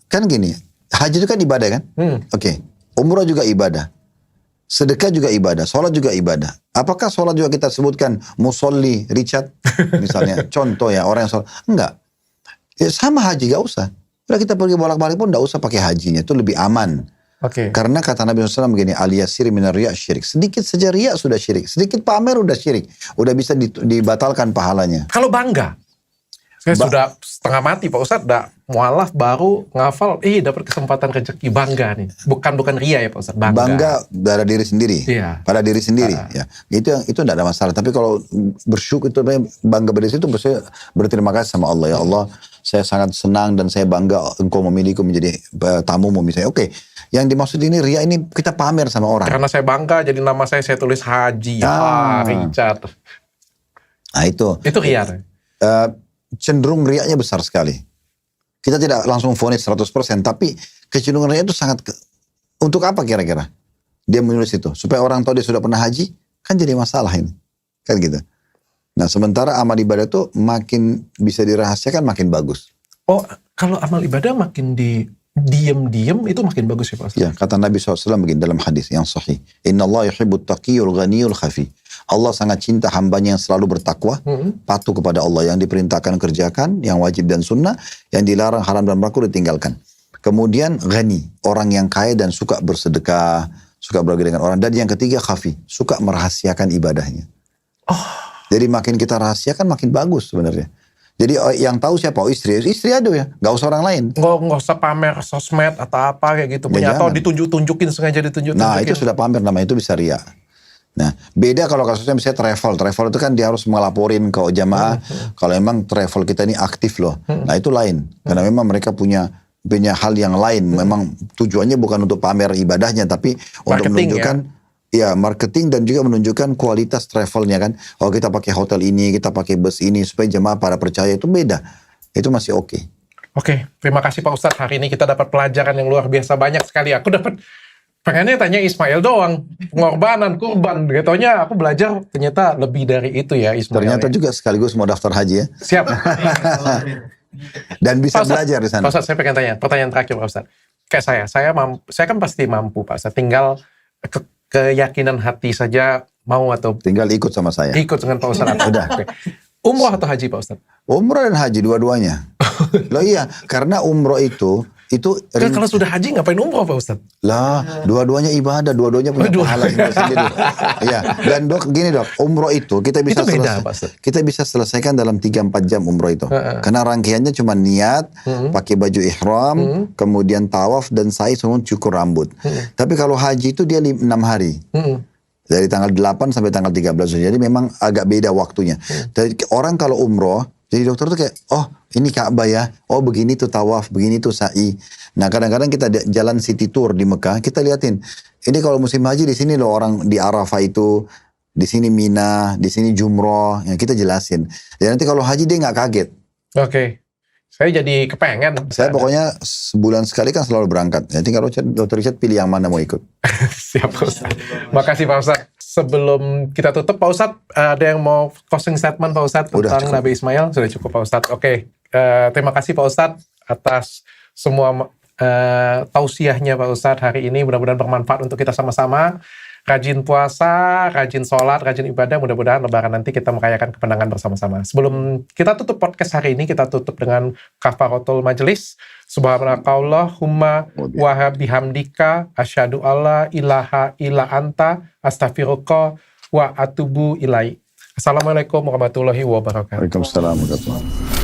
Kan gini, haji itu kan ibadah kan? Oke, umrah juga ibadah, sedekah juga ibadah, sholat juga ibadah. Apakah sholat juga kita sebutkan musolli Richard, misalnya? Contoh ya orang yang sholat, enggak. Ya, sama haji gak usah. Udah kita pergi bolak-balik pun gak usah pakai hajinya, itu lebih aman. Oke. Karena kata Nabi SAW begini, aliyasir minar riya syirik. Sedikit saja riya sudah syirik. Sedikit pamer udah syirik. Udah bisa dibatalkan pahalanya. Kalau bangga, saya sudah setengah mati Pak Ustadz, udah mualaf baru ngafal, dapat kesempatan rezeki, bangga nih. Bukan ria ya Pak Ustadz, bangga. Bangga pada diri sendiri. Iya. Pada diri sendiri. Ya. Itu tidak ada masalah. Tapi kalau bersyukur itu bangga pada diri itu berterima kasih sama Allah. Ya Allah, saya sangat senang dan saya bangga engkau memilihku menjadi tamumu misalnya. Oke. Yang dimaksud ini ria ini kita pamer sama orang. Karena saya bangga, jadi nama saya tulis Haji Richard. Nah itu. Itu ria. Cenderung riaknya besar sekali. Kita tidak langsung vonis 100%, tapi kecenderungan riak itu sangat untuk apa kira-kira? Dia menulis itu supaya orang tahu dia sudah pernah haji, kan jadi masalah ini. Kan gitu. Nah, sementara amal ibadah itu makin bisa dirahasiakan makin bagus. Oh, kalau amal ibadah makin diem-diem itu makin bagus ya Pak Ustaz. Ya, kata Nabi SAW begini dalam hadis yang sahih. Inna Allah yuhibbut taqiyul ghaniyul khafi. Allah sangat cinta hambanya yang selalu bertakwa, patuh kepada Allah, yang diperintahkan kerjakan, yang wajib dan sunnah, yang dilarang haram dan makruh ditinggalkan. Kemudian ghani, orang yang kaya dan suka bersedekah, suka berbagi dengan orang. Dan yang ketiga khafi, suka merahasiakan ibadahnya. Jadi makin kita rahasiakan makin bagus sebenarnya. Jadi yang tahu siapa? Oh, istri aja ya, nggak usah orang lain. Nggak usah pamer sosmed atau apa kayak gitu punya, atau ditunjukin sengaja ditunjukin. Nah itu sudah pamer, namanya itu bisa ria. Nah beda kalau kasusnya misalnya travel itu kan dia harus melaporin ke jamaah kalau memang travel kita ini aktif loh. Nah itu lain, karena memang mereka punya hal yang lain. Memang tujuannya bukan untuk pamer ibadahnya, tapi untuk menunjukkan marketing dan juga menunjukkan kualitas travelnya kan. Oh kita pakai hotel ini, kita pakai bus ini supaya jemaah pada percaya, itu beda. Itu masih oke. Oke, terima kasih Pak Ustadz. Hari ini kita dapat pelajaran yang luar biasa banyak sekali. Aku dapat pengennya tanya Ismail doang, pengorbanan, kurban. Gatonya aku belajar ternyata lebih dari itu ya Ismail. Ternyata juga sekaligus mau daftar haji ya. Siap. Dan bisa Pak Ustadz, belajar di sana. Pak Ustadz, saya pengen tanya, pertanyaan terakhir Pak Ustadz. Kayak saya kan pasti mampu Pak Ustadz. Tinggal keyakinan hati saja mau atau tinggal ikut sama saya. Ikut dengan Pak Ustadz. Udah. Okay. Umroh atau haji Pak Ustadz? Umroh dan haji dua-duanya. Loh iya, karena umroh itu kan kalau sudah haji ngapain umroh Pak Ustadz? Lah, dua-duanya ibadah, dua-duanya punya pahala sendiri. Iya, dan gini dok, umroh itu kita bisa selesaikan dalam 3-4 jam umroh itu. Karena rangkaiannya cuma niat, pakai baju ihram, kemudian tawaf dan sa'i, semua cukur rambut. Tapi kalau haji itu dia 6 hari. Dari tanggal 8 sampai tanggal 13. Jadi memang agak beda waktunya. Jadi orang kalau umroh, jadi dokter tuh kayak, oh ini Ka'bah ya, oh begini tuh tawaf, begini tuh sa'i. Nah kadang-kadang kita jalan city tour di Mekah, kita liatin, ini kalau musim haji di sini loh orang di Arafah itu, di sini Mina, di sini Jumroh, yang kita jelasin. Dan nanti kalau haji dia nggak kaget. Oke. Saya jadi kepengen. Saya pokoknya sebulan sekali kan selalu berangkat. Nanti kalau Dr. Richard pilih yang mana mau ikut. Siap Pak Ustadz. Makasih Pak Ustadz. Sebelum kita tutup Pak Ustadz, ada yang mau closing statement Pak Ustadz tentang Nabi Ismail? Sudah cukup Pak Ustadz. Oke. Terima kasih Pak Ustadz atas semua tausiahnya Pak Ustadz hari ini. Mudah-mudahan bermanfaat untuk kita sama-sama. Rajin puasa, rajin sholat, rajin ibadah. Mudah-mudahan lebaran nanti kita merayakan kemenangan bersama-sama. Sebelum kita tutup podcast hari ini, kita tutup dengan kafaratul majelis. Subhanakallahumma wa bihamdika asyhadu alla ilaha illa anta astaghfiruka wa atubu ilaik. Assalamualaikum warahmatullahi wabarakatuh. Waalaikumsalam warahmatullahi wabarakatuh.